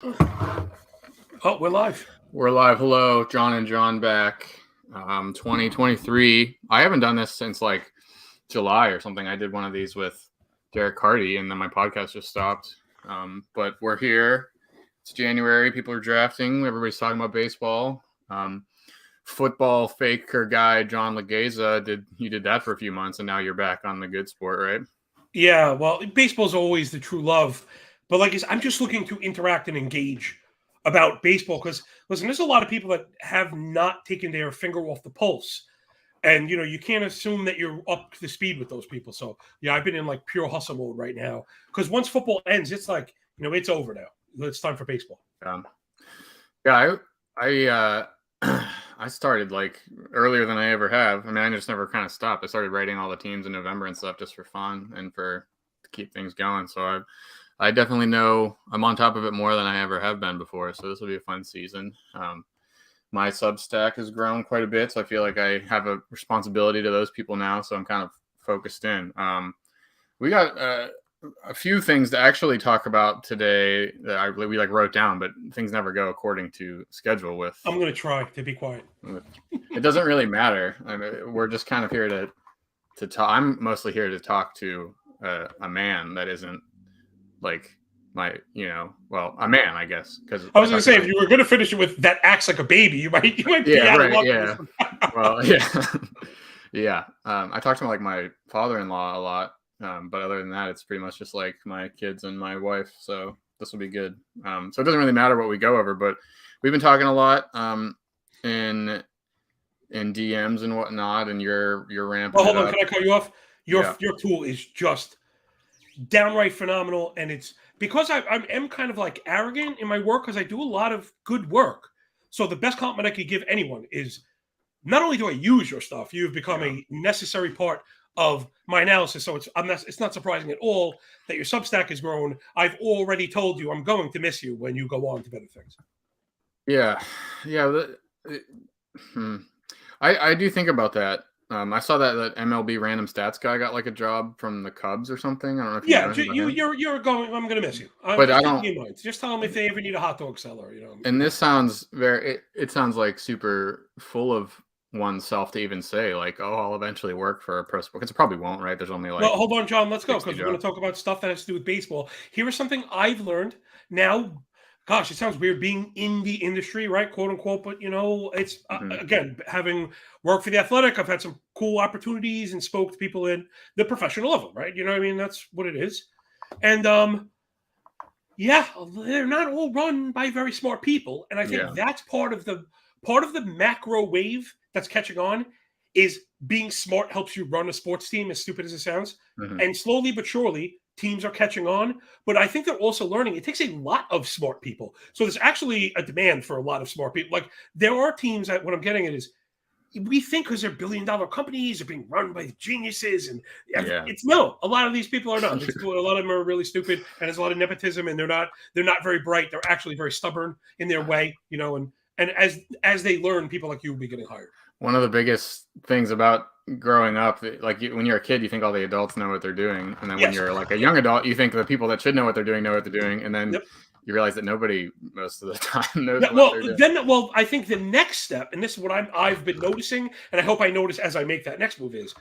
Oh, we're live. We're live. Hello, Jon John back. 2023. I haven't done this since like July or something. I did one of these with Derek Hardy, and then my podcast just stopped. But we're here. It's January. People are drafting. Everybody's talking about baseball. Football faker guy John Legeza did that for a few months, and now you're back on the good sport, right? Yeah, well, baseball's always the true love. But like I said, I'm just looking to interact and engage about baseball because, listen, there's a lot of people that have not taken their finger off the pulse. And, you can't assume that you're up to speed with those people. So, yeah, I've been in like pure hustle mode right now because once football ends, it's like, it's over now. It's time for baseball. Yeah, I started like earlier than I ever have. I mean, I just never kind of stopped. I started writing all the teams in November and stuff just for fun and to keep things going. So I definitely know I'm on top of it more than I ever have been before. So this will be a fun season. My Substack has grown quite a bit, so I feel like I have a responsibility to those people now. So I'm kind of focused in. We got a few things to actually talk about today that we wrote down, but things never go according to schedule. I'm going to try to be quiet. It doesn't really matter. I mean, we're just kind of here to talk. I'm mostly here to talk to a man that isn't like a man, I guess. Because I was going to say, if you were going to finish it with that acts like a baby, you might be out of luck. Yeah. Well, yeah, yeah. I talk to like my father-in-law a lot, but other than that, it's pretty much just like my kids and my wife. So this will be good. So it doesn't really matter what we go over, but we've been talking a lot in DMs and whatnot, and you're ramping. Oh, hold on, can I cut you off? Your tool is just downright phenomenal, and it's because I am kind of like arrogant in my work because I do a lot of good work. So the best compliment I could give anyone is not only do I use your stuff, you've become a necessary part of my analysis. So it's not surprising at all that your Substack has grown. I've already told you I'm going to miss you when you go on to better things. Yeah. I do think about that. I saw that MLB random stats guy got like a job from the Cubs or something. I don't know if you're going. I'm going to miss you. But I don't. Just tell them if they ever need a hot dog seller. And this sounds it sounds like super full of oneself to even say like, oh, I'll eventually work for a pro sport, because it probably won't, right? There's only like. Well, hold on, John. Let's go because we're going to talk about stuff that has to do with baseball. Here is something I've learned now. Gosh, it sounds weird being in the industry, right? Quote unquote. But, it's, again, having worked for The Athletic, I've had some cool opportunities and spoke to people in the professional level, right? You know what I mean? That's what it is. And, yeah, they're not all run by very smart people. And I think that's part of the macro wave that's catching on is being smart helps you run a sports team, as stupid as it sounds. And slowly but surely, teams are catching on, but I think they're also learning it takes a lot of smart people. So there's actually a demand for a lot of smart people. Like there are teams that what I'm getting at is we think because they're billion-dollar companies are being run by geniuses, and it's no. A lot of these people are not. A lot of them are really stupid, and there's a lot of nepotism, and they're not very bright. They're actually very stubborn in their way, And as they learn, people like you will be getting hired. One of the biggest things about growing up, like when you're a kid, you think all the adults know what they're doing, and then when you're like a young adult, you think the people that should know what they're doing, and then you realize that nobody most of the time knows what they're doing. I think the next step, and this is what I've been noticing, and I hope I notice as I make that next move, is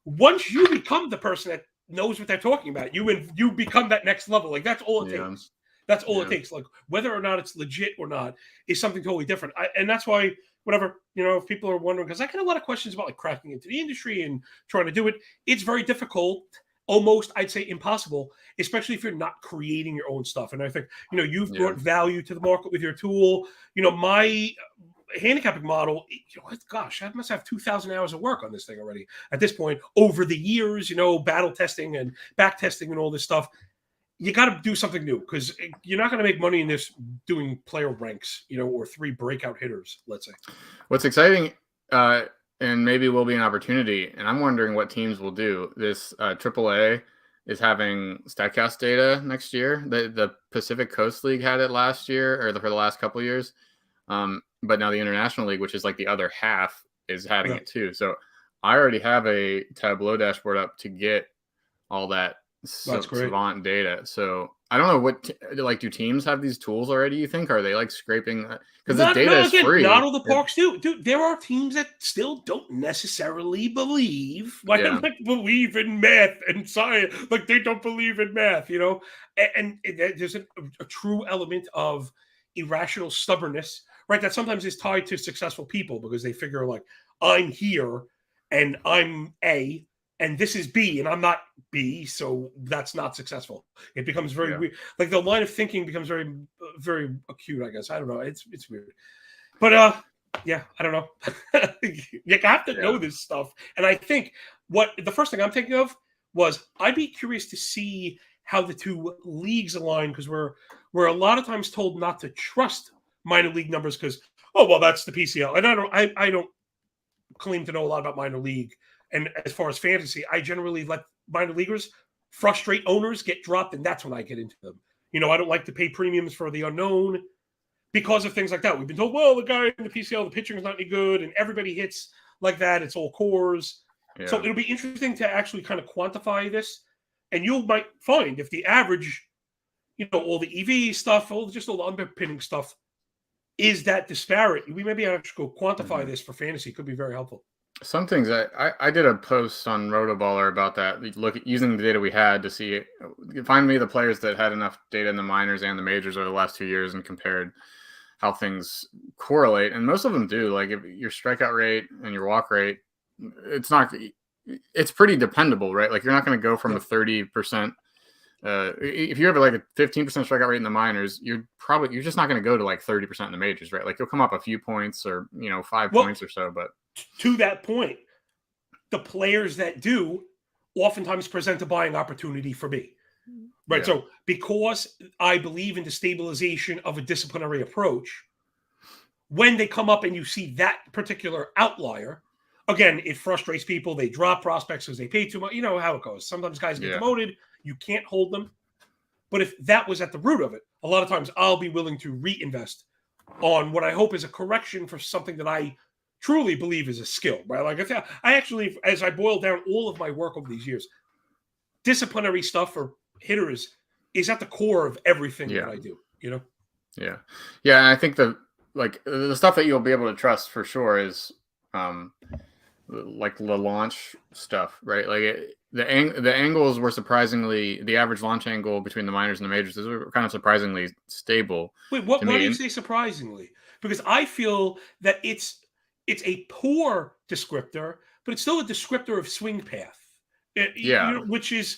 once you become the person that knows what they're talking about, you become that next level. Like that's all it takes. That's all it takes. Like whether or not it's legit or not is something totally different. And that's why. Whatever, if people are wondering, because I get a lot of questions about like cracking into the industry and trying to do it. It's very difficult, almost I'd say impossible, especially if you're not creating your own stuff. And I think, you've brought value to the market with your tool. My handicapping model, gosh, I must have 2,000 hours of work on this thing already at this point over the years, battle testing and back testing and all this stuff. You got to do something new because you're not going to make money in this doing player ranks, or 3 breakout hitters, let's say. What's exciting, and maybe will be an opportunity, and I'm wondering what teams will do. This AAA is having StatCast data next year. The Pacific Coast League had it last year, or for the last couple of years. But now the International League, which is like the other half, is having it too. So I already have a Tableau dashboard up to get all that savant data. So I don't know what do teams have these tools already? You think are they like scraping because the data is free? Not all the parks do. Dude, there are teams that still don't necessarily believe, like believe in math and science, like they don't believe in math, and there's a true element of irrational stubbornness, right? That sometimes is tied to successful people because they figure like I'm here and I'm A. And this is B, and I'm not B, so that's not successful. It becomes very weird. Like the line of thinking becomes very, very acute. I guess I don't know. It's weird, but I don't know. You have to know this stuff, and I think the first thing I'm thinking of was I'd be curious to see how the two leagues align because we're a lot of times told not to trust minor league numbers because that's the PCL, and I don't claim to know a lot about minor league. And as far as fantasy, I generally let minor leaguers frustrate owners, get dropped, and that's when I get into them. I don't like to pay premiums for the unknown because of things like that. We've been told, the guy in the PCL, the pitching is not any good, and everybody hits like that. It's all cores. Yeah. So it'll be interesting to actually kind of quantify this. And you might find if the average, all the EV stuff, all the underpinning stuff is that disparate. We maybe actually go quantify this for fantasy. Could be very helpful. Some things I did a post on Rotoballer about that. Using the data we had to see, find me the players that had enough data in the minors and the majors over the last 2 years and compared how things correlate. And most of them do. Like if your strikeout rate and your walk rate, it's pretty dependable, right? Like you're not going to go from a 30%. If you have like a 15% strikeout rate in the minors, you're just not going to go to like 30% in the majors, right? Like you'll come up a few points or 5 points or so, but. To that point, the players that do oftentimes present a buying opportunity for me. Right. Yeah. So because I believe in the stabilization of a disciplinary approach, when they come up and you see that particular outlier, again, it frustrates people. They drop prospects because they pay too much. You know how it goes. Sometimes guys get demoted. You can't hold them. But if that was at the root of it, a lot of times I'll be willing to reinvest on what I hope is a correction for something that I truly believe is a skill, right? Like I actually, as I boil down all of my work over these years, disciplinary stuff for hitters is at the core of everything that I do, Yeah. Yeah. And I think the stuff that you'll be able to trust for sure is like the launch stuff, right? Like the angles were surprisingly, the average launch angle between the minors and the majors is kind of surprisingly stable. Wait, why do you say surprisingly? Because I feel that it's a poor descriptor, but it's still a descriptor of swing path. Which is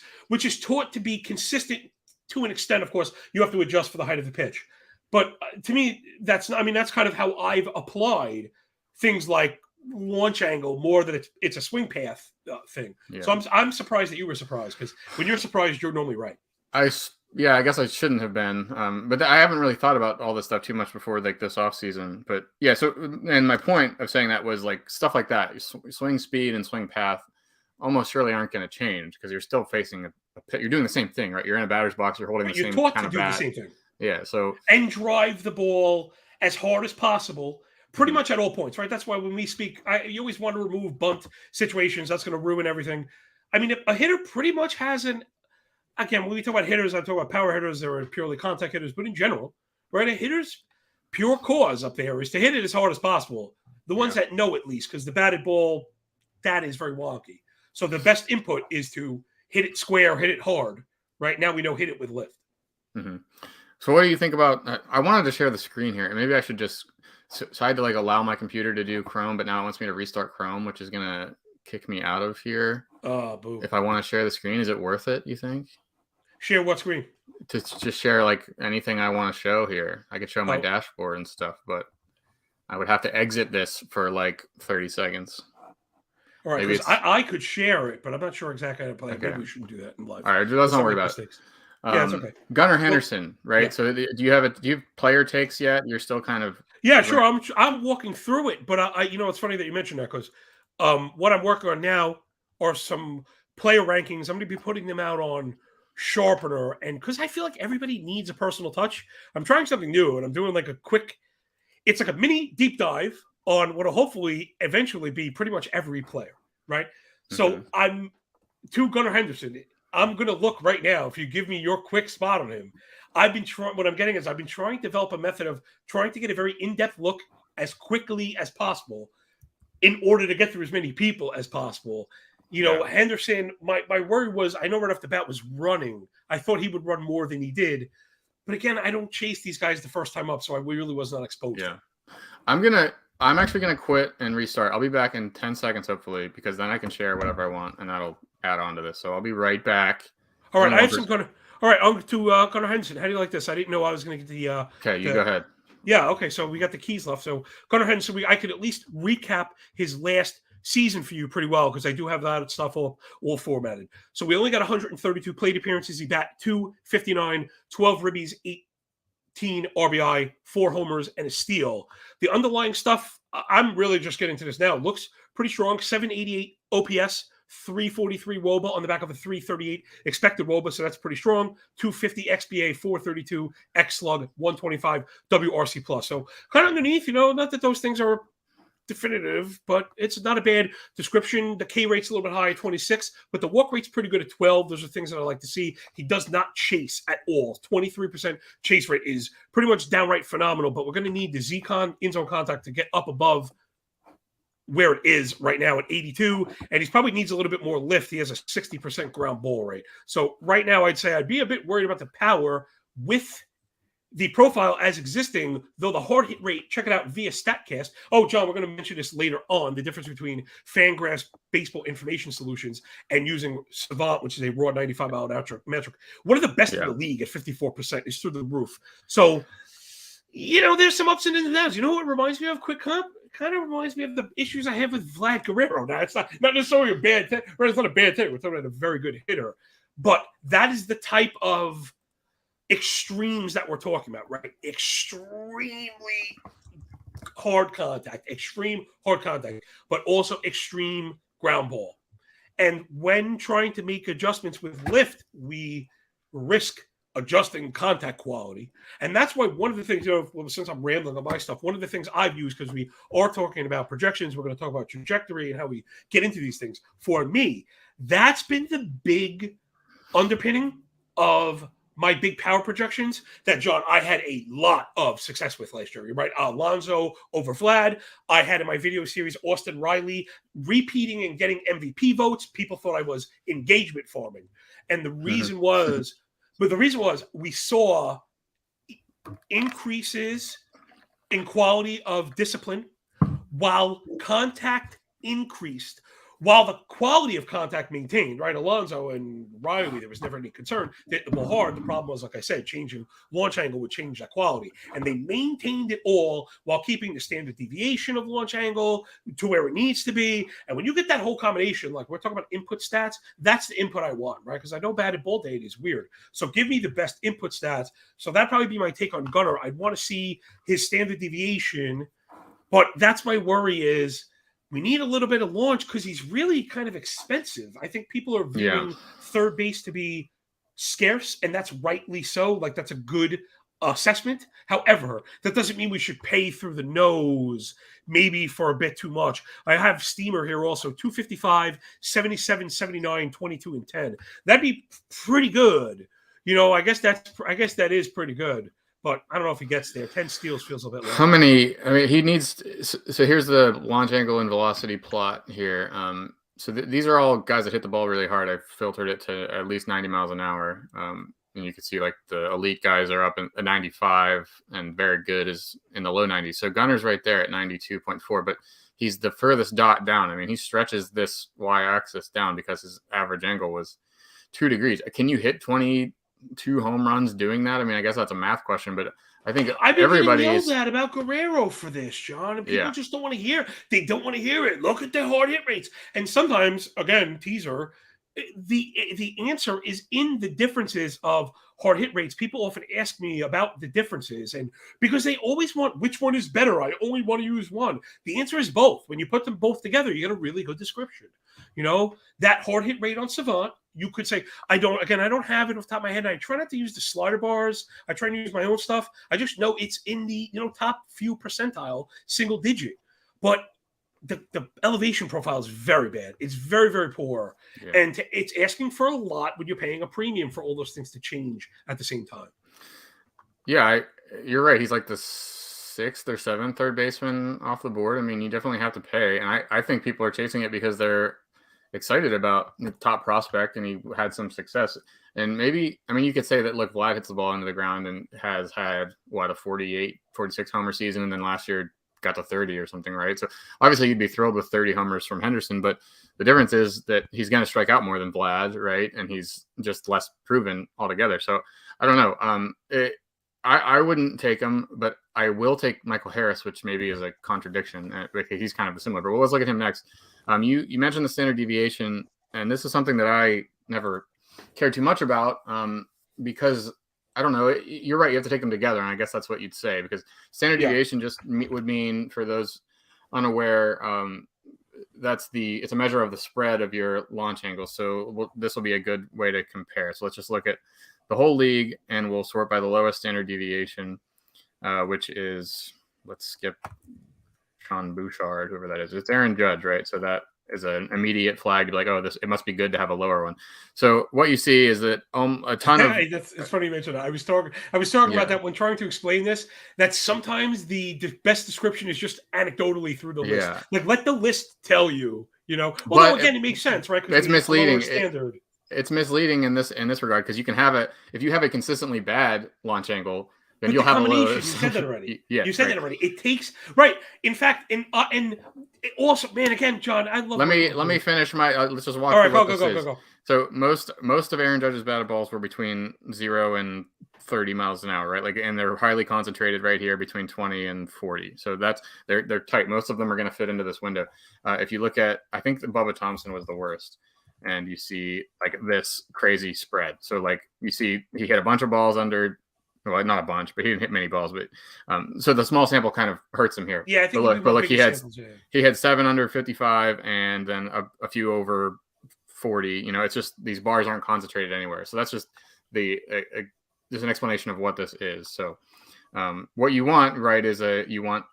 taught to be consistent to an extent. Of course, you have to adjust for the height of the pitch. But to me, that's kind of how I've applied things like launch angle more than it's a swing path thing. Yeah. So I'm surprised that you were surprised because when you're surprised, you're normally right. I guess I shouldn't have been. But I haven't really thought about all this stuff too much before like this off season. But yeah, so and my point of saying that was like stuff like that, swing speed and swing path almost surely aren't going to change because you're still facing a pit. You're doing the same thing, right? You're in a batter's box. You're holding the same kind of bat. You're taught to do the same thing. Yeah. So and drive the ball as hard as possible, pretty much at all points, right? That's why when we speak, you always want to remove bunt situations. That's going to ruin everything. I mean, if a hitter pretty much has again, when we talk about hitters, I'm talking about power hitters. They're purely contact hitters, but in general, right? A hitter's pure cause up there is to hit it as hard as possible. The ones that know at least, because the batted ball, that is very wonky. So the best input is to hit it square, hit it hard. Right now we know hit it with lift. Mm-hmm. So what do you think about? I wanted to share the screen here, and maybe I should just. So I had to allow my computer to do Chrome, but now it wants me to restart Chrome, which is gonna kick me out of here. Oh, boo! If I want to share the screen, is it worth it? You think? Share what screen? To just share anything I want to show here. I could show my dashboard and stuff, but I would have to exit this for 30 seconds. All right, because I could share it, but I'm not sure exactly how to play it. Maybe we shouldn't do that in live. All right, let's not worry about it. Yeah, it's okay. Gunnar Henderson, right? Yeah. So do you have player takes yet? You're still kind of sure. I'm walking through it, but it's funny that you mentioned that because what I'm working on now are some player rankings. I'm going to be putting them out on Sharpener, and because I feel like everybody needs a personal touch, I'm trying something new, and I'm doing a quick. It's like a mini deep dive on what will hopefully eventually be pretty much every player, right? Mm-hmm. So I'm to Gunnar Henderson. I'm going to look right now. If you give me your quick spot on him, I've been trying to develop a method of trying to get a very in-depth look as quickly as possible in order to get through as many people as possible. Henderson, my worry was, I know right off the bat, was running. I thought he would run more than he did. But again, I don't chase these guys the first time up, so I really was not exposed. Yeah. I'm actually going to quit and restart. I'll be back in 10 seconds, hopefully, because then I can share whatever I want, and that'll add on to this. So I'll be right back. All right, I have some Gunnar. All right, on to Gunnar Henderson. How do you like this? I didn't know I was going to get the. Okay, you go ahead. Yeah, okay, so we got the keys left. So Gunnar Henderson, I could at least recap his last season for you pretty well, because I do have that stuff all formatted. So we only got 132 plate appearances. He bat .259, 12 ribbies, 18 RBI, 4 homers, and a steal. The underlying stuff, I'm really just getting to this now, looks pretty strong. 788 OPS, 343 WOBA on the back of a 338 expected WOBA, so that's pretty strong. 250 XBA, 432 X slug, 125 WRC plus. So kind of underneath, not that those things are definitive, but it's not a bad description. The K rate's a little bit high, 26, but the walk rate's pretty good at 12. Those are things that I like to see. He does not chase at all. 23% chase rate is pretty much downright phenomenal, but we're going to need the Z-Con in-zone contact to get up above where it is right now at 82, and he probably needs a little bit more lift. He has a 60% ground ball rate. So right now I'd say I'd be a bit worried about the power with the profile as existing, though the hard hit rate, check it out via StatCast. Oh, John, we're going to mention this later on, the difference between Fangraphs Baseball Information Solutions and using Savant, which is a raw 95-mile-an-hour metric. One of the best in the league at 54% is through the roof. So, there's some ups and downs. You know what reminds me of quick comp? Kind of reminds me of the issues I have with Vlad Guerrero. Now, it's not necessarily a bad thing. Right? It's not a bad thing. We're talking about a very good hitter. But that is the type of extremes that we're talking about, right? Extremely hard contact, extreme hard contact, but also extreme ground ball. And when trying to make adjustments with lift, we risk adjusting contact quality. And that's why one of the things, since I'm rambling on my stuff, one of the things I've used, because we are talking about projections, we're going to talk about trajectory and how we get into these things. For me, that's been the big underpinning of my big power projections that, John, I had a lot of success with last year. You're right. Alonso over Vlad. I had in my video series Austin Riley repeating and getting MVP votes. People thought I was engagement farming. And the reason was, we saw increases in quality of discipline while contact increased. While the quality of contact maintained, right? Alonso and Riley, there was never any concern. They hit the ball hard. The problem was, like I said, changing launch angle would change that quality. And they maintained it all while keeping the standard deviation of launch angle to where it needs to be. And when you get that whole combination, like we're talking about input stats, that's the input I want, right? Because I know batted ball data is weird. So give me the best input stats. So that'd probably be my take on Gunnar. I'd want to see his standard deviation. But that's my worry is, we need a little bit of launch because he's really kind of expensive. I think people are viewing third base to be scarce, and that's rightly so. Like, that's a good assessment. However, that doesn't mean we should pay through the nose, maybe for a bit too much. I have Steamer here also, 255, 77, 79, 22, and 10. That'd be pretty good. I guess that is pretty good. But I don't know if he gets there. 10 steals feels a bit low. How many? I mean, he needs. So here's the launch angle and velocity plot here. So these are all guys that hit the ball really hard. I filtered it to at least 90 miles an hour. And you can see like the elite guys are up in 95, and very good is in the low 90s. So Gunnar's right there at 92.4, but he's the furthest dot down. I mean, he stretches this y-axis down because his average angle was 2 degrees. Can you hit 22 home runs doing that? I mean, I guess that's a math question, but I think everybody yelled at about Guerrero for this, John, and people just don't want to hear. They don't want to hear it. Look at the hard hit rates, and sometimes, again, teaser. The answer is in the differences of hard hit rates. People often ask me about the differences, and because they always want which one is better. I only want to use one. The answer is both. When you put them both together, you get a really good description. That hard hit rate on Savant, you could say, I don't have it off the top of my head. I try not to use the slider bars. I try to use my own stuff. I just know it's in the top few percentile, single digit. But the elevation profile is very bad. It's very, very poor. Yeah. And it's asking for a lot when you're paying a premium for all those things to change at the same time. Yeah, you're right. He's like the 6th or 7th third baseman off the board. I mean, you definitely have to pay. And I think people are chasing it because they're excited about the top prospect and he had some success. And maybe, I mean, you could say that, look, Vlad hits the ball into the ground and has had, a 48, 46 homer season. And then last year got to 30 or something, right? So obviously you'd be thrilled with 30 homers from Henderson, but the difference is that he's going to strike out more than Vlad, right? And he's just less proven altogether. So I don't know. I wouldn't take him, but I will take Michael Harris, which maybe is a contradiction because he's kind of similar. But let's look at him next. You mentioned the standard deviation, and this is something that I never cared too much about because I don't know. You're right. You have to take them together, and I guess that's what you'd say because standard deviation just would mean, for those unaware, it's a measure of the spread of your launch angle. So this will be a good way to compare. So let's just look at the whole league, and we'll sort by the lowest standard deviation, which is, let's skip Sean Bouchard, whoever that is. It's Aaron Judge, right? So that is an immediate flag to be like, oh, it must be good to have a lower one. So what you see is that a ton of it's funny you mentioned that. I was talking about that when trying to explain this. That sometimes the best description is just anecdotally through the list. Like, let the list tell you. Although again, it makes sense, right? It's misleading. It's misleading in this regard because you can have if you have a consistently bad launch angle, then you'll have a low. You said that already. You said that already. It takes right. In fact, and also, man, again, John, I love. Let me finish my. Let's just walk. All right, go. So most of Aaron Judge's batted balls were between 0 and 30 miles an hour, right? Like, and they're highly concentrated right here between 20 and 40. So they're tight. Most of them are going to fit into this window. If you look at, I think Bubba Thompson was the worst. And you see like this crazy spread. So like you see he hit a bunch of balls under, well, not a bunch, but he didn't hit many balls. But so the small sample kind of hurts him here. Yeah, I think. But look, he had 7 under 55, and then a few over 40. It's just these bars aren't concentrated anywhere. So that's just there's an explanation of what this is. So what you want, right, is you want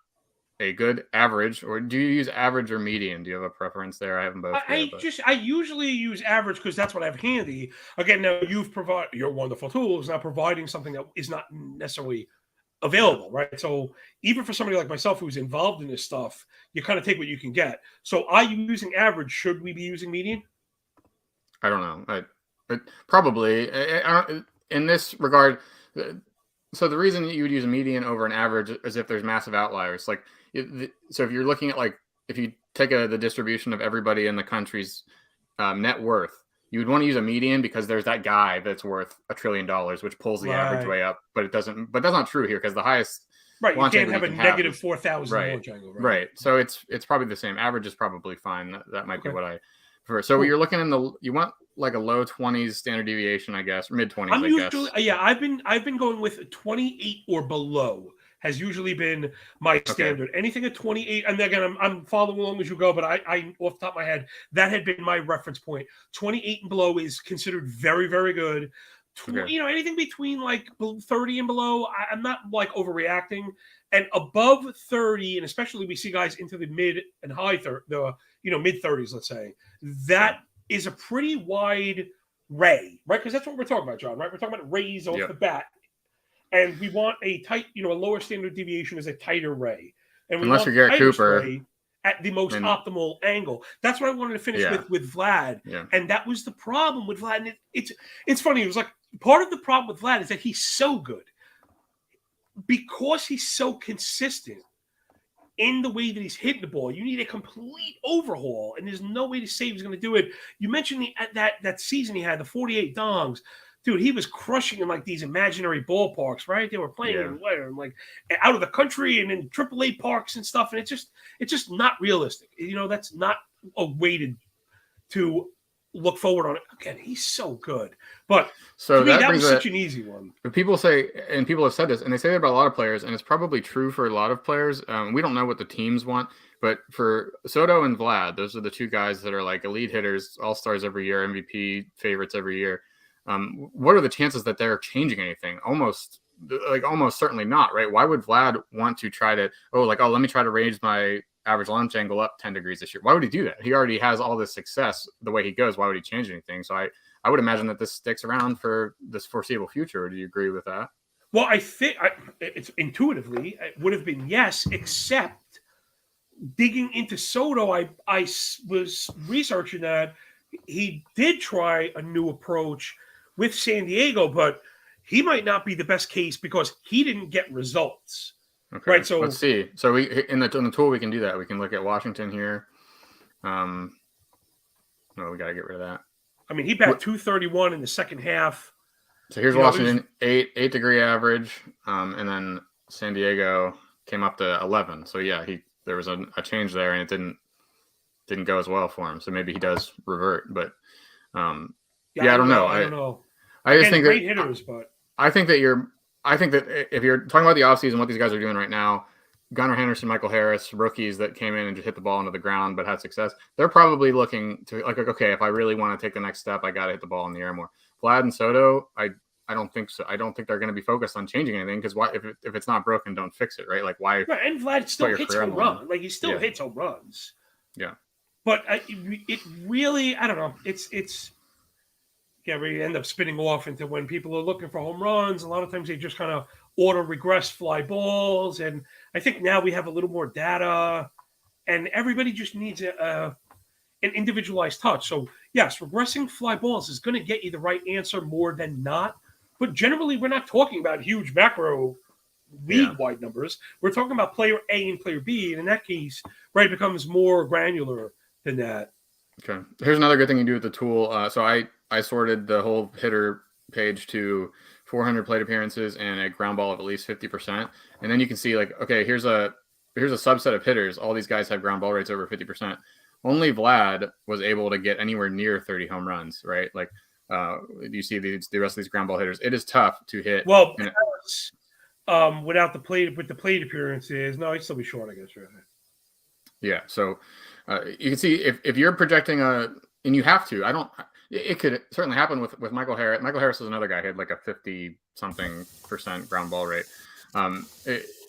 a good average, or do you use average or median? Do you have a preference there? I have them both. I usually use average because that's what I have handy. Again, now you've provided your wonderful tools, now providing something that is not necessarily available, right? So even for somebody like myself who's involved in this stuff, you kind of take what you can get. So are you using average? Should we be using median? I don't know. But probably in this regard. So the reason that you would use a median over an average is if there's massive outliers. Like, so if you're looking at, like, if you take the distribution of everybody in the country's net worth, you would want to use a median because there's that guy that's worth $1 trillion, which pulls the average way up. But it doesn't. But that's not true here because the highest. Right, you can't have a negative 4,000 launch angle. Right. So it's probably the same. Average is probably fine. That might be what I prefer. So you're looking you want like a low 20s standard deviation, I guess, or mid 20s. I'm usually I've been going with 28 or below has usually been my standard. Anything at 28, and again, I'm following along as you go, but I off the top of my head, that had been my reference point. 28 and below is considered very, very good. Anything between like 30 and below, I'm not like overreacting. And above 30, and especially we see guys into the mid and high mid 30s, let's say, that is a pretty wide ray, right? Because that's what we're talking about, John, right? We're talking about rays off the bat. And we want a tight, a lower standard deviation is a tighter ray. And we unless you're Garrett Cooper at the most optimal angle. That's what I wanted to finish with Vlad. Yeah. And that was the problem with Vlad. And it's funny. It was like part of the problem with Vlad is that he's so good because he's so consistent in the way that he's hitting the ball. You need a complete overhaul, and there's no way to say he's going to do it. You mentioned that season he had, the 48 dongs. Dude, he was crushing in like these imaginary ballparks, right? They were playing in like out of the country and in AAA parks and stuff, and it's just not realistic. That's not a way to look forward on it. Again, he's so good, but so that was such an easy one. People say, and people have said this, and they say that about a lot of players, and it's probably true for a lot of players. We don't know what the teams want, but for Soto and Vlad, those are the two guys that are like elite hitters, all-stars every year, MVP favorites every year. What are the chances that they're changing anything? Almost certainly not, right? Why would Vlad want to try to, let me try to raise my average launch angle up 10 degrees this year. Why would he do that? He already has all this success the way he goes. Why would he change anything? So I would imagine that this sticks around for this foreseeable future. Do you agree with that? Well, I think it's intuitively it would have been yes, except digging into Soto, I was researching that he did try a new approach with San Diego, but he might not be the best case because he didn't get results. Okay. Right. So let's see. So we in the tool we can do that. We can look at Washington here. No, we got to get rid of that. I mean, he batted 231 in the second half. So here's Washington, 8 degree average, and then San Diego came up to 11. So yeah, there was a change there, and it didn't go as well for him. So maybe he does revert, but I don't know. I don't know. I just think great hitters, but I think that if you're talking about the offseason, what these guys are doing right now, Gunnar Henderson, Michael Harris, rookies that came in and just hit the ball into the ground but had success, they're probably looking to like, okay, if I really want to take the next step, I got to hit the ball in the air more. Vlad and Soto, I don't think so. I don't think they're going to be focused on changing anything because why? If it's not broken, don't fix it, right? Like why? Right, and Vlad still hits home runs. Like he still hits home runs. Yeah, but it really, I don't know. It's. Yeah, we end up spinning off into when people are looking for home runs. A lot of times they just kind of auto-regress fly balls. And I think now we have a little more data. And everybody just needs an individualized touch. So, yes, regressing fly balls is going to get you the right answer more than not. But generally, we're not talking about huge macro league-wide numbers. We're talking about player A and player B. And in that case, right, it becomes more granular than that. Okay. Here's another good thing you do with the tool. So I sorted the whole hitter page to 400 plate appearances and a ground ball of at least 50%. And then you can see like, okay, here's a subset of hitters. All these guys have ground ball rates over 50%. Only Vlad was able to get anywhere near 30 home runs, right? Like, you see the rest of these ground ball hitters. It is tough to hit. Well, without the plate appearances, no, he'd still be short, I guess. Right? Yeah. So you can see if you're projecting and you have to, it could certainly happen with Michael Harris. Michael Harris is another guy who had like a 50-something% ground ball rate.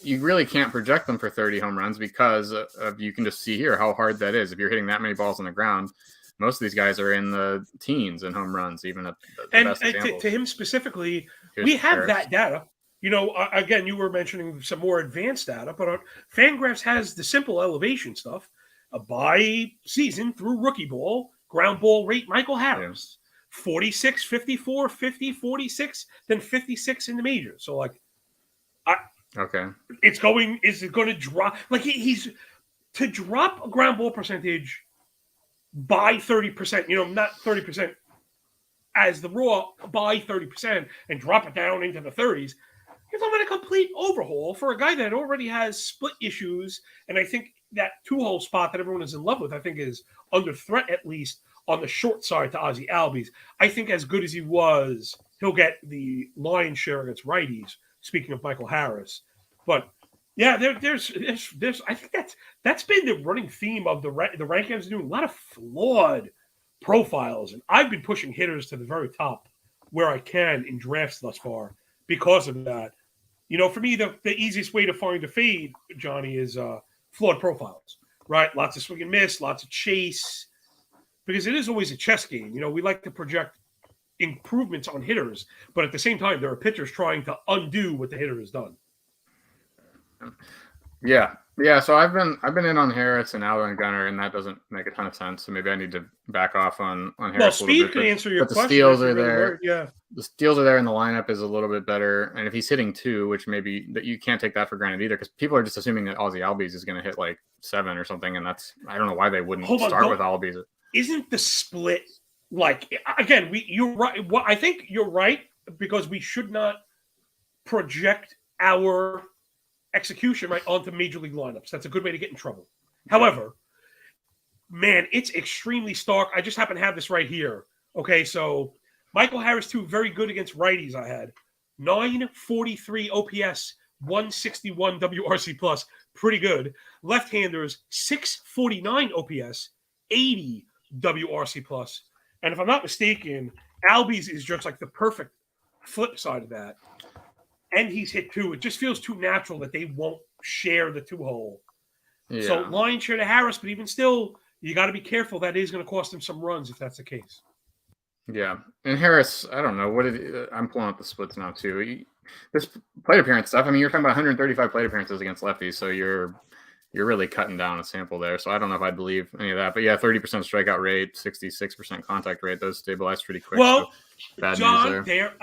You really can't project them for 30 home runs because you can just see here how hard that is. If you're hitting that many balls on the ground, most of these guys are in the teens in home runs, even at the best examples. To him specifically, we have that data. Again, you were mentioning some more advanced data, but Fangraphs has the simple elevation stuff by season through rookie ball. Ground ball rate, Michael Harris, 46, 54, 50, 46, then 56 in the majors. So, like, okay, is it going to drop? Like, he's to drop a ground ball percentage by 30%, not 30% as the raw, by 30% and drop it down into the 30s. You're talking about a complete overhaul for a guy that already has split issues. And I think that two-hole spot that everyone is in love with, I think, is under threat, at least on the short side to Ozzie Albies. I think as good as he was, he'll get the lion's share against righties, speaking of Michael Harris. But, yeah, there's I think that's been the running theme of the rankings, doing a lot of flawed profiles. And I've been pushing hitters to the very top where I can in drafts thus far because of that. For me, the easiest way to find a fade, Johnny, is flawed profiles, right? Lots of swing and miss, lots of chase, because it is always a chess game. We like to project improvements on hitters, but at the same time, there are pitchers trying to undo what the hitter has done. Yeah. So I've been in on Harris and out on Gunnar, and that doesn't make a ton of sense. So maybe I need to back off on Harris. Well, speed can answer your question. The steals are there. Yeah, the steals are there, and the lineup is a little bit better. And if he's hitting 2, which maybe that you can't take that for granted either, because people are just assuming that Ozzie Albies is going to hit like 7 or something, and I don't know why they wouldn't start with Albies. Isn't the split like again? You're right. Well, I think you're right because we should not project our execution right onto major league lineups. That's a good way to get in trouble. However, man, it's extremely stark. I just happen to have this right here. Okay, so Michael Harris, 2, very good against righties. I had 943 OPS, 161 WRC plus, pretty good. Left-handers, 649 OPS, 80 WRC plus. And if I'm not mistaken, Albies is just like the perfect flip side of that. And he's hit 2. It just feels too natural that they won't share the 2-hole. Yeah. So line share to Harris, but even still, you got to be careful. That is going to cost him some runs if that's the case. Yeah, and Harris, I don't know I'm pulling up the splits now too. This plate appearance stuff. I mean, you're talking about 135 plate appearances against lefties, so you're really cutting down a sample there. So I don't know if I believe any of that, but yeah, 30% strikeout rate, 66% contact rate. Those stabilize pretty quick. Well, so bad John, news there.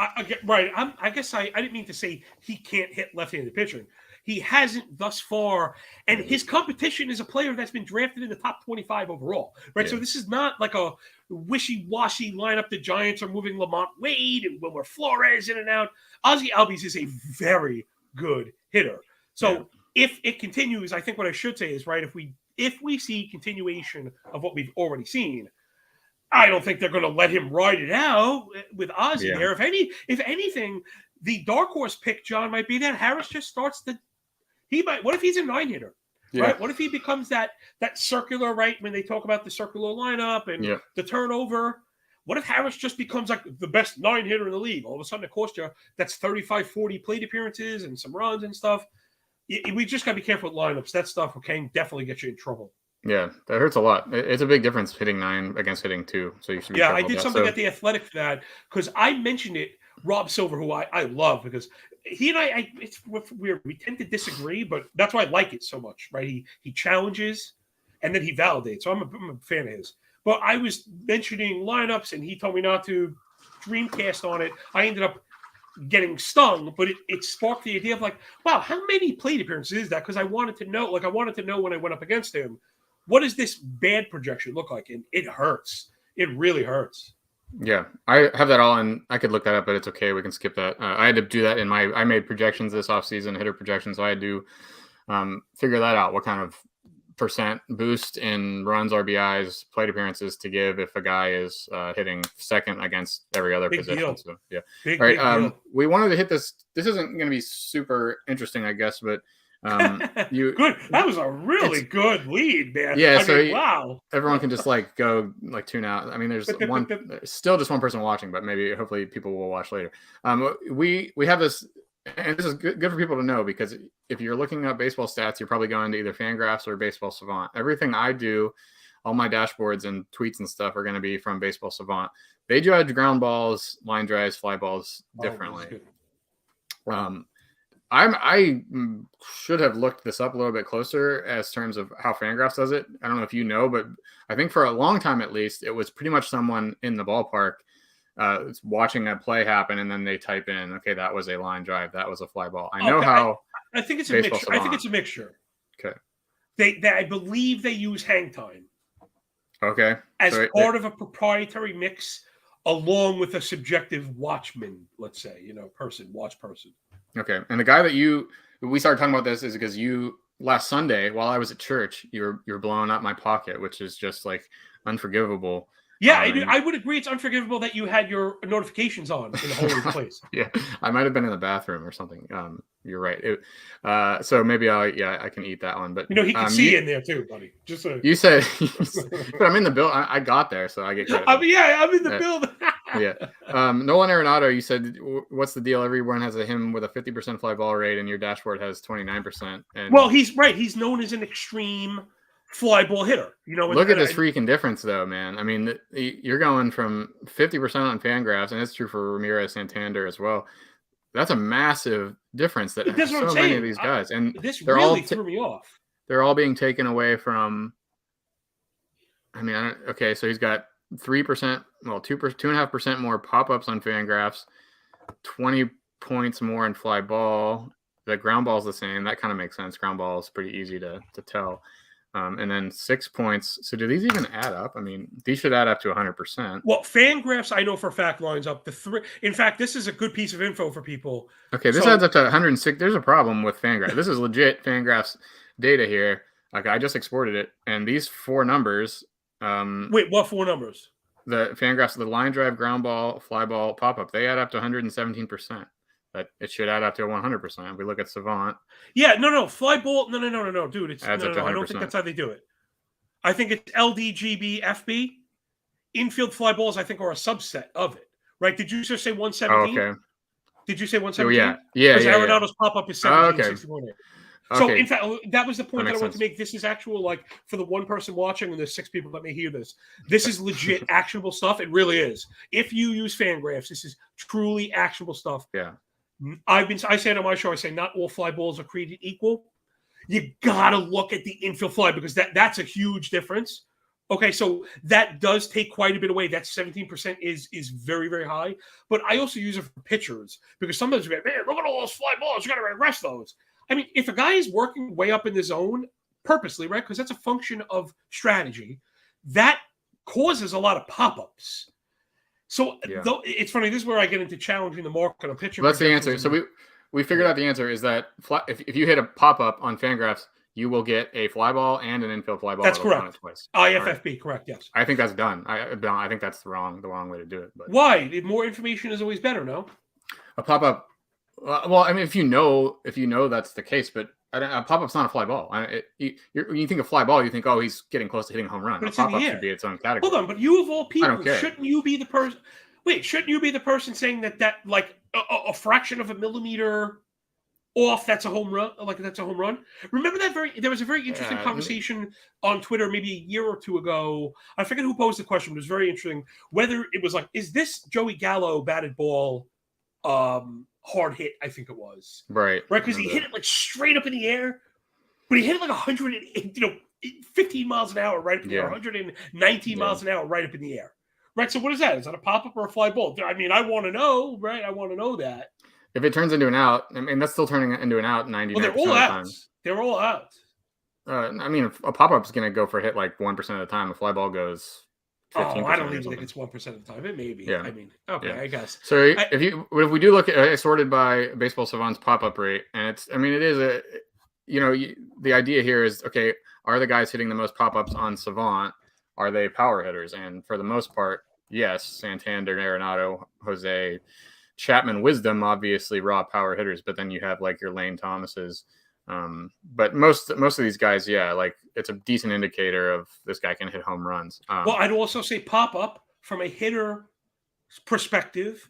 Right. I guess I didn't mean to say he can't hit left-handed pitching. He hasn't thus far, and his competition is a player that's been drafted in the top 25 overall, right? Yeah. So this is not like a wishy-washy lineup. The Giants are moving Lamont Wade and Wilmer Flores in and out. Ozzie Albies is a very good hitter. So if it continues, I think what I should say is, right, if we see continuation of what we've already seen, I don't think they're going to let him ride it out with Ozzie there. If anything, the dark horse pick, John, might be that Harris just starts to. What if he's a 9-hitter? Yeah. Right? What if he becomes that circular, right? When they talk about the circular lineup and the turnover, what if Harris just becomes like the best 9-hitter in the league? All of a sudden, it costs you that's 35, 40 plate appearances and some runs and stuff. We just got to be careful with lineups. That stuff can definitely get you in trouble. Yeah, that hurts a lot. It's a big difference hitting 9 against hitting 2. So you should be careful. I did something at the Athletic for that because I mentioned it. Rob Silver, who I love because he and I it's weird. We tend to disagree, but that's why I like it so much, right? He challenges and then he validates. So I'm a fan of his. But I was mentioning lineups and he told me not to Dreamcast on it. I ended up getting stung, but it sparked the idea of like, wow, how many plate appearances is that? Because I wanted to know when I went up against him, what does this bad projection look like? And it hurts. It really hurts. Yeah, I have that all, and I could look that up, but it's okay. We can skip that. I had to do that I made projections this offseason, hitter projections, so I had to figure that out, what kind of percent boost in runs, RBIs, plate appearances to give if a guy is hitting second against every other position. Deal. So, yeah. Big, all right, deal. We wanted to hit this. This isn't going to be super interesting, I guess, but good. That was a really good lead, man. Yeah. Wow. Everyone can just go tune out. I mean, there's still just one person watching, but maybe hopefully people will watch later. We have this, and this is good for people to know because if you're looking up baseball stats, you're probably going to either Fangraphs or Baseball Savant. Everything I do, all my dashboards and tweets and stuff are going to be from Baseball Savant. They judge ground balls, line drives, fly balls differently. I should have looked this up a little bit closer as terms of how Fangraphs does it. I don't know if you know, but I think for a long time at least, it was pretty much someone in the ballpark watching a play happen, and then they type in, okay, that was a line drive, that was a fly ball. I know how. I think it's a mixture. I think it's a mixture. Okay. I believe they use hang time. Okay. As part of a proprietary mix, along with a subjective watchman, let's say, watch person. Okay. And the guy that we started talking about this is because last Sunday, while I was at church, you were blowing up my pocket, which is just like unforgivable. Yeah, I would agree. It's unforgivable that you had your notifications on in a holy place. Yeah, I might have been in the bathroom or something. You're right. So maybe I can eat that one. But he can see you in there too, buddy. Just so you said, but I'm in the building. I got there, so I get credit. I'm in the building. Yeah. Nolan Arenado, you said, what's the deal? Everyone has him with a 50% fly ball rate, and your dashboard has 29%. And well, he's right. He's known as an extreme fly ball hitter. Look at this freaking difference, though, man. I mean, you're going from 50% on Fangraphs, and it's true for Ramirez, Santander as well. That's a massive difference that so many of these guys, and this really threw me off. They're all being taken away from. I mean, okay, so he's got 3%, well, 2.5% more pop-ups on Fangraphs, 20 points more in fly ball. The ground ball is the same. That kind of makes sense. Ground ball is pretty easy to tell. And then 6 points. So do these even add up? I mean, these should add up to 100%. Well, Fangraphs, I know for a fact, lines up the 3. In fact, this is a good piece of info for people. Okay, this adds up to 106. There's a problem with Fangraphs. This is legit Fangraphs data here. Like, I just exported it, and these 4 numbers. Wait, what 4 numbers? The Fangraphs, the line drive, ground ball, fly ball, pop up, they add up to 117%. But it should add up to 100%. If we look at Savant. Yeah, no, fly ball. No, dude. It's adds up to 100%. I don't think that's how they do it. I think it's LDGB, FB. Infield fly balls, I think, are a subset of it. Right? Did you just say 117? Oh, okay. Did you say 117? Yeah. Because Arenado's pop up is 17. So in fact, that was the point that I wanted to make. This is actual, like, for the one person watching, and there's 6 people that may hear this. This is legit actionable stuff. It really is. If you use Fangraphs, this is truly actionable stuff. Yeah. I say it on my show. I say not all fly balls are created equal. You gotta look at the infield fly because that's a huge difference. Okay, so that does take quite a bit away. That 17% is very, very high. But I also use it for pitchers because sometimes you go, man, look at all those fly balls. You got to regress those. I mean, if a guy is working way up in the zone purposely, right, because that's a function of strategy, that causes a lot of pop-ups. So it's funny. This is where I get into challenging the market on pitching. Well, that's the answer. So we figured out the answer is that if you hit a pop-up on Fangraphs, you will get a fly ball and an infield fly ball. That's correct. Twice. IFFB, right. Correct, yes. I think that's done. I think that's the wrong way to do it. But why? More information is always better, no? A pop-up. Well, I mean, if you know that's the case, but a pop-up's not a fly ball. When you think of fly ball, you think, oh, he's getting close to hitting a home run. But a pop-up should be its own category. Hold on, but you of all people, shouldn't you be the person? Wait, shouldn't you be the person saying that like a fraction of a millimeter off, that's a home run? Like that's a home run. Remember there was a very interesting conversation on Twitter maybe a year or two ago. I forget who posed the question, but it was very interesting. Whether it was like, is this Joey Gallo batted ball hard hit? I think it was. Right. Because he hit it like straight up in the air, but he hit it like 15 miles an hour right up in the air, 119 miles an hour right up in the air. Right. So what is that? Is that a pop-up or a fly ball? I mean, I want to know, right? I want to know that. If it turns into an out, I mean, that's still turning into an out 99% of the time. They're all out. I mean, a pop-up is going to go for a hit like 1% of the time. A fly ball goes 15%. I don't even think it's 1% of the time. It may be. Yeah. I mean, okay, I guess. So if we do look at sorted by Baseball Savant's pop-up rate, and it is the idea here is, okay, are the guys hitting the most pop-ups on Savant? Are they power hitters? And for the most part, yes. Santander, Arenado, Jose, Chapman, Wisdom, obviously raw power hitters, but then you have like your Lane Thomases. But most of these guys, like it's a decent indicator of this guy can hit home runs. Well, I'd also say pop-up from a hitter perspective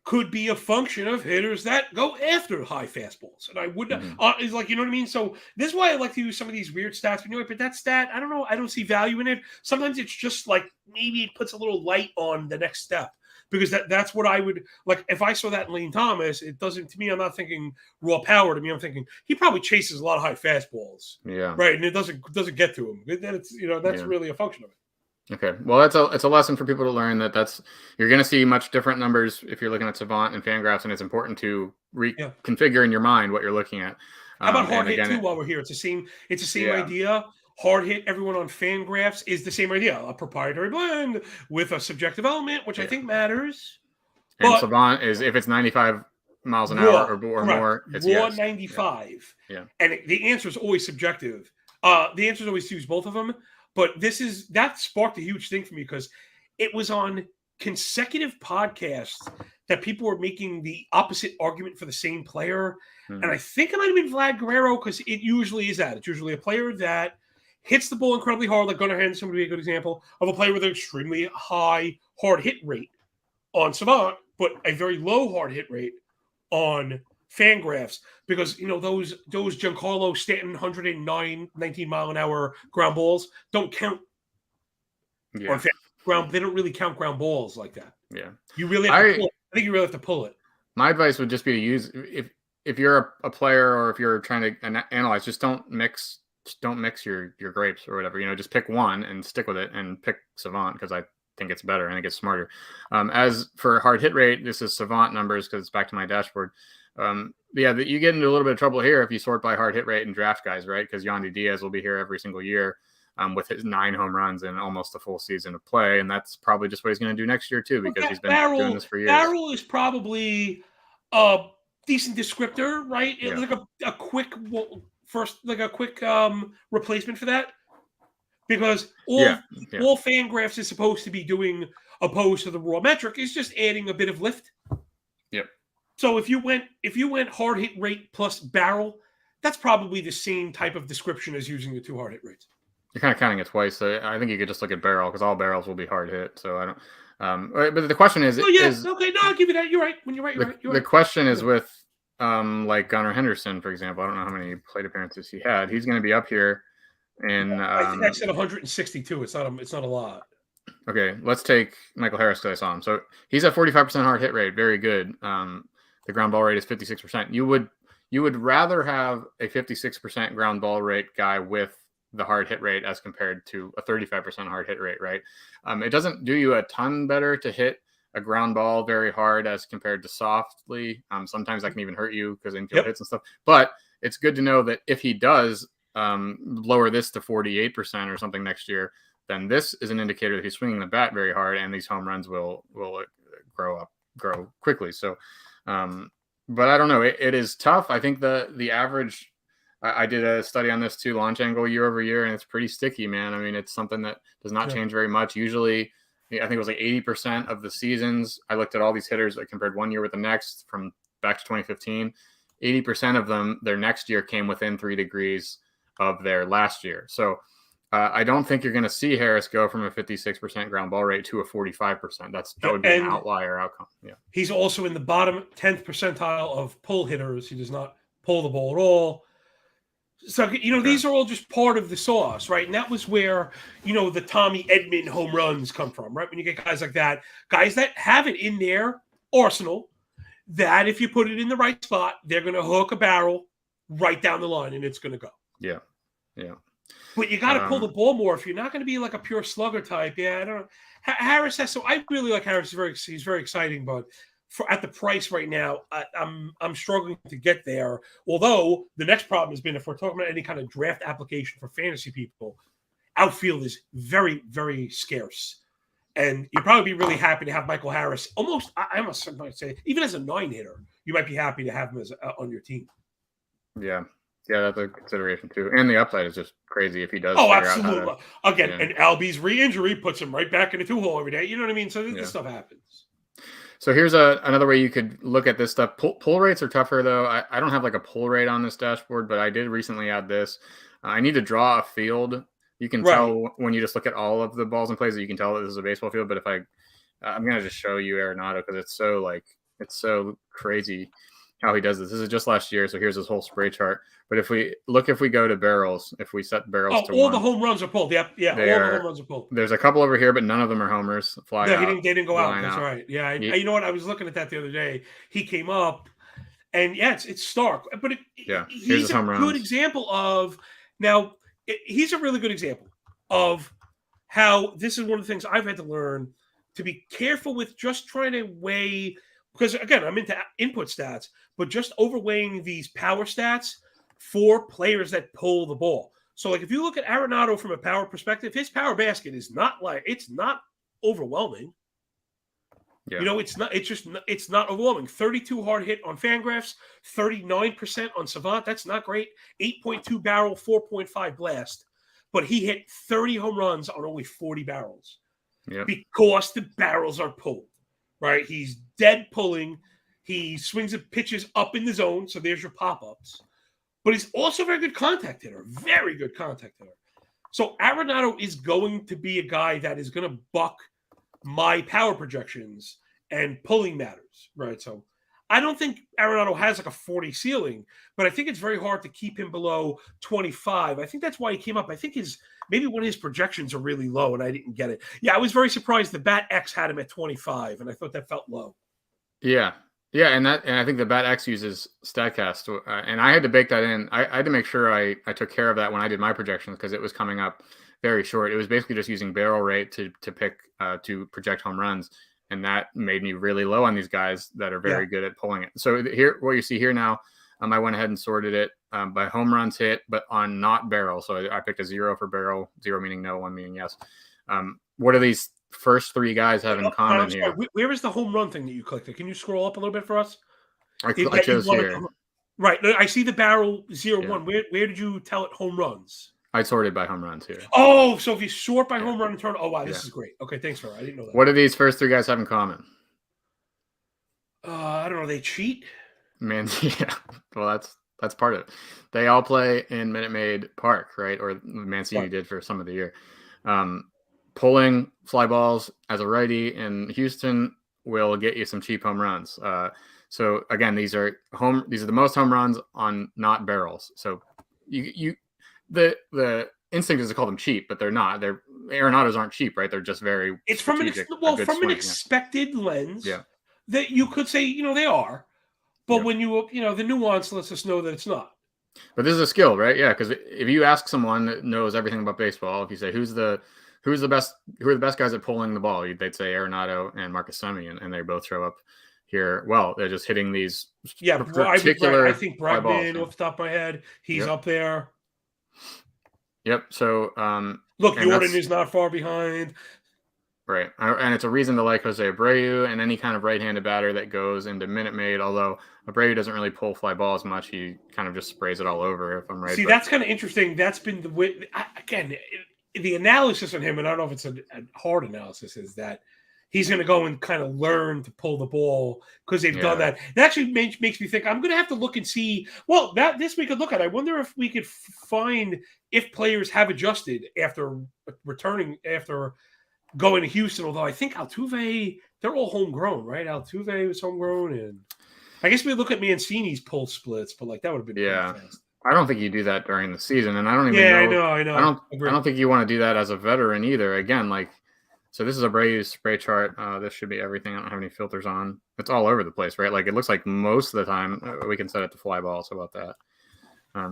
could be a function of hitters that go after high fastballs. And I would is like, you know what I mean? So this is why I like to use some of these weird stats. But that stat, I don't know. I don't see value in it. Sometimes it's just like maybe it puts a little light on the next step. Because that's what I would like. If I saw that in Lane Thomas, it doesn't, to me, I'm not thinking raw power. To me, I'm thinking he probably chases a lot of high fastballs. Yeah. Right. And it doesn't get to him. Then it's, that's really a function of it. Okay. Well, it's a lesson for people to learn that you're going to see much different numbers if you're looking at Savant and Fangraphs, and it's important to reconfigure in your mind what you're looking at. How about hard hit too? While we're here, it's the same idea. Hard hit, everyone on Fangraphs is the same idea. A proprietary blend with a subjective element, which I think matters. And Savant is if it's 95 miles an hour or more, it's raw 95. Yeah. And the answer is always subjective. The answer is always to use both of them. But that sparked a huge thing for me because it was on consecutive podcasts that people were making the opposite argument for the same player. And I think it might have been Vlad Guerrero because it usually is that. It's usually a player that hits the ball incredibly hard, like Gunnar Henderson would be a good example of a player with an extremely high hard hit rate on Savant, but a very low hard hit rate on Fangraphs because, those Giancarlo Stanton 19 mile an hour ground balls don't count on ground. They don't really count ground balls like that. Yeah. You really have to pull it. I think you really have to pull it. My advice would just be to use, if you're a player or if you're trying to analyze, just don't mix your grapes or whatever, just pick one and stick with it and pick Savant because I think it's better and it gets smarter. As for hard hit rate, this is Savant numbers because it's back to my dashboard. You get into a little bit of trouble here if you sort by hard hit rate and draft guys, right? Because Yandy Diaz will be here every single year with his 9 home runs and almost a full season of play. And that's probably just what he's going to do next year too, because he's been doing this for years. Barrel is probably a decent descriptor, right? Yeah. Like a quick replacement for that, because all Fangraphs is supposed to be doing, opposed to the raw metric, is just adding a bit of lift. Yep. So if you went hard hit rate plus barrel, that's probably the same type of description as using the 2 hard hit rates. You're kind of counting it twice, so I think you could just look at barrel because all barrels will be hard hit. So I don't. But the question is, okay, no, I'll give you that. You're right. When you're right, you're right. The question is with like Gunnar Henderson, for example. I don't know how many plate appearances he had. He's going to be up here. And I think I said 162. It's not a lot. Okay, let's take Michael Harris because I saw him. So he's at 45% hard hit rate, very good. The ground ball rate is 56%. You would rather have a 56% ground ball rate guy with the hard hit rate as compared to a 35% hard hit rate, right? It doesn't do you a ton better to hit a ground ball very hard as compared to softly. Sometimes that can even hurt you because infield hits and stuff. But it's good to know that if he does lower this to 48% or something next year, then this is an indicator that he's swinging the bat very hard, and these home runs will grow quickly. So, but I don't know. It is tough. I think the average. I did a study on this too, launch angle year over year, and it's pretty sticky, man. I mean, it's something that does not change very much. Usually, I think it was like 80% of the seasons. I looked at all these hitters, I compared one year with the next from back to 2015. 80% of them, their next year came within 3 degrees of their last year. So I don't think you're going to see Harris go from a 56% ground ball rate to a 45%. That would be an outlier outcome. Yeah. He's also in the bottom 10th percentile of pull hitters. He does not pull the ball at all. So, these are all just part of the sauce, right? And that was where, the Tommy Edman home runs come from, right? When you get guys like that, guys that have it in their arsenal, that if you put it in the right spot, they're going to hook a barrel right down the line and it's going to go. Yeah. Yeah. But you got to pull the ball more if you're not going to be like a pure slugger type. Yeah, I don't know. Harris has I really like Harris. He's very exciting, but at the price right now, I'm struggling to get there. Although the next problem has been if we're talking about any kind of draft application for fantasy people, outfield is very, very scarce. And you'd probably be really happy to have Michael Harris. Almost, I might say, even as a 9 hitter, you might be happy to have him as on your team. Yeah. Yeah, that's a consideration too. And the upside is just crazy if he does. Oh, absolutely. Again, and Albie's re-injury puts him right back in the 2-hole every day. You know what I mean? So this stuff happens. So here's another way you could look at this stuff. Pull rates are tougher, though. I don't have like a pull rate on this dashboard, but I did recently add this. I need to draw a field. You can tell when you just look at all of the balls and plays that you can tell that this is a baseball field. But if I'm going to just show you Arenado because it's so crazy how he does this. This is just last year, so here's his whole spray chart. But if we go to barrels, if we set barrels to all 1, the home runs are pulled. Yeah, all the home runs are pulled. There's a couple over here, but none of them are homers. They didn't go out. That's right. Yeah, you know what? I was looking at that the other day. He came up, and it's stark. But he's a good example of now. He's a really good example of how this is one of the things I've had to learn to be careful with just trying to weigh. Because, again, I'm into input stats, but just overweighing these power stats for players that pull the ball. So, like, if you look at Arenado from a power perspective, his power basket is not overwhelming. Yeah. It's not overwhelming. 32 hard hit on Fangraphs, 39% on Savant. That's not great. 8.2 barrel, 4.5 blast. But he hit 30 home runs on only 40 barrels because the barrels are pulled. Right, he's dead pulling. He swings at pitches up in the zone, so there's your pop-ups. But he's also a very good contact hitter, very good contact hitter. So Arenado is going to be a guy that is going to buck my power projections and pulling matters, right? So I don't think Arenado has like a 40 ceiling, but I think it's very hard to keep him below 25. I think that's why he came up. I think maybe one of his projections are really low, and I didn't get it. Yeah, I was very surprised the Bat X had him at 25, and I thought that felt low. Yeah, and I think the Bat X uses Statcast, and I had to bake that in. I had to make sure I took care of that when I did my projections because it was coming up very short. It was basically just using barrel rate to project home runs. And that made me really low on these guys that are very good at pulling it. So here, what you see here now, I went ahead and sorted it by home runs hit, but on not barrel. So I picked a 0 for barrel, 0 meaning no, 1 meaning yes. What do these first 3 guys have in common here? Where is the home run thing that you clicked? Can you scroll up a little bit for us? I chose here. Right. I see the barrel 0-1. Where did you tell it home runs? I sorted by home runs here. Oh, so if you sort by home run and turn, oh wow, this is great. Okay, thanks for that. I didn't know that. What do these first 3 guys have in common? I don't know. They cheat. Man, yeah. Well, that's part of it. They all play in Minute Maid Park, right? Or Mancini did for some of the year. Pulling fly balls as a righty in Houston will get you some cheap home runs. So again, these are the most home runs on not barrels. So the instinct is to call them cheap, but they're not. Arenados aren't cheap, right? They're just very It's strategic. from an expected lens. Yeah. That you could say, they are, but when the nuance lets us know that it's not. But this is a skill, right? Yeah, because if you ask someone that knows everything about baseball, if you say who are the best guys at pulling the ball, they'd say Arenado and Marcus Semien, and they both show up here. Well, they're just hitting these. Yeah, particular. I think Bregman, off the top of my head, he's up there. Yep. So look, Jordan is not far behind. Right. And it's a reason to like Jose Abreu and any kind of right-handed batter that goes into Minute Maid, although Abreu doesn't really pull fly balls much. He kind of just sprays it all over, if I'm right. See, that's kind of interesting. That's been the analysis on him, and I don't know if it's a hard analysis, is that he's going to go and kind of learn to pull the ball because they've done that. It actually makes me think I'm going to have to look and see. Well, this we could look at. I wonder if we could find if players have adjusted after returning, after going to Houston, although I think Altuve, they're all homegrown, right? Altuve was homegrown, and I guess we look at Mancini's pull splits, but that would have been fast. I don't think you do that during the season, and I don't even know. I know. I don't think you want to do that as a veteran either. Again, so this is Abreu's spray chart. This should be everything. I don't have any filters on. It's all over the place, right? It looks like most of the time we can set it to fly balls. How about that?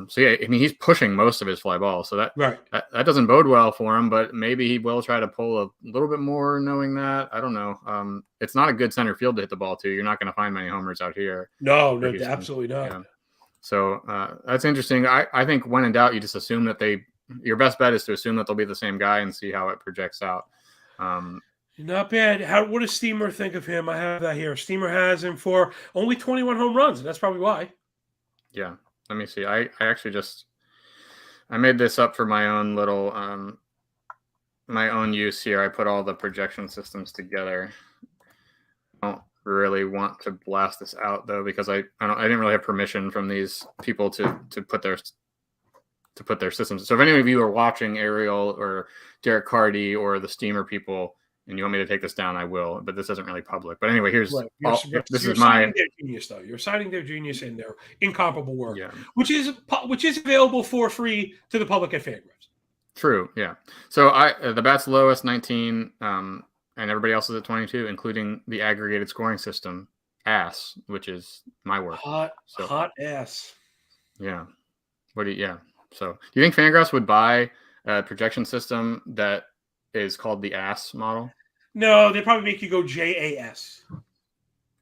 So yeah, I mean, he's pushing most of his fly balls, so that doesn't bode well for him. But maybe he will try to pull a little bit more, knowing that. I don't know. It's not a good center field to hit the ball to. You're not going to find many homers out here. No, absolutely not. Yeah. So that's interesting. I think when in doubt, you just assume that your best bet is to assume that they'll be the same guy and see how it projects out. Not bad. What does Steamer think of him? I have that here. Steamer has him for only 21 home runs, and that's probably why. Yeah. Let me see. I actually I made this up for my own little my own use here. I put all the projection systems together. I don't really want to blast this out though, because I didn't really have permission from these people to put their systems. So if any of you are watching Ariel or Derek Carty or the Steamer people, and you want me to take this down, I will. But this isn't really public. But anyway, here's this is my genius, though. You're citing their genius in their incomparable work, which is available for free to the public at Fangraphs. True, yeah. So the bat's lowest 19, and everybody else is at 22, including the aggregated scoring system, ASS, which is my work. Hot ass. Yeah. So do you think Fangraphs would buy a projection system that is called the ASS model? No, they probably make you go JAS.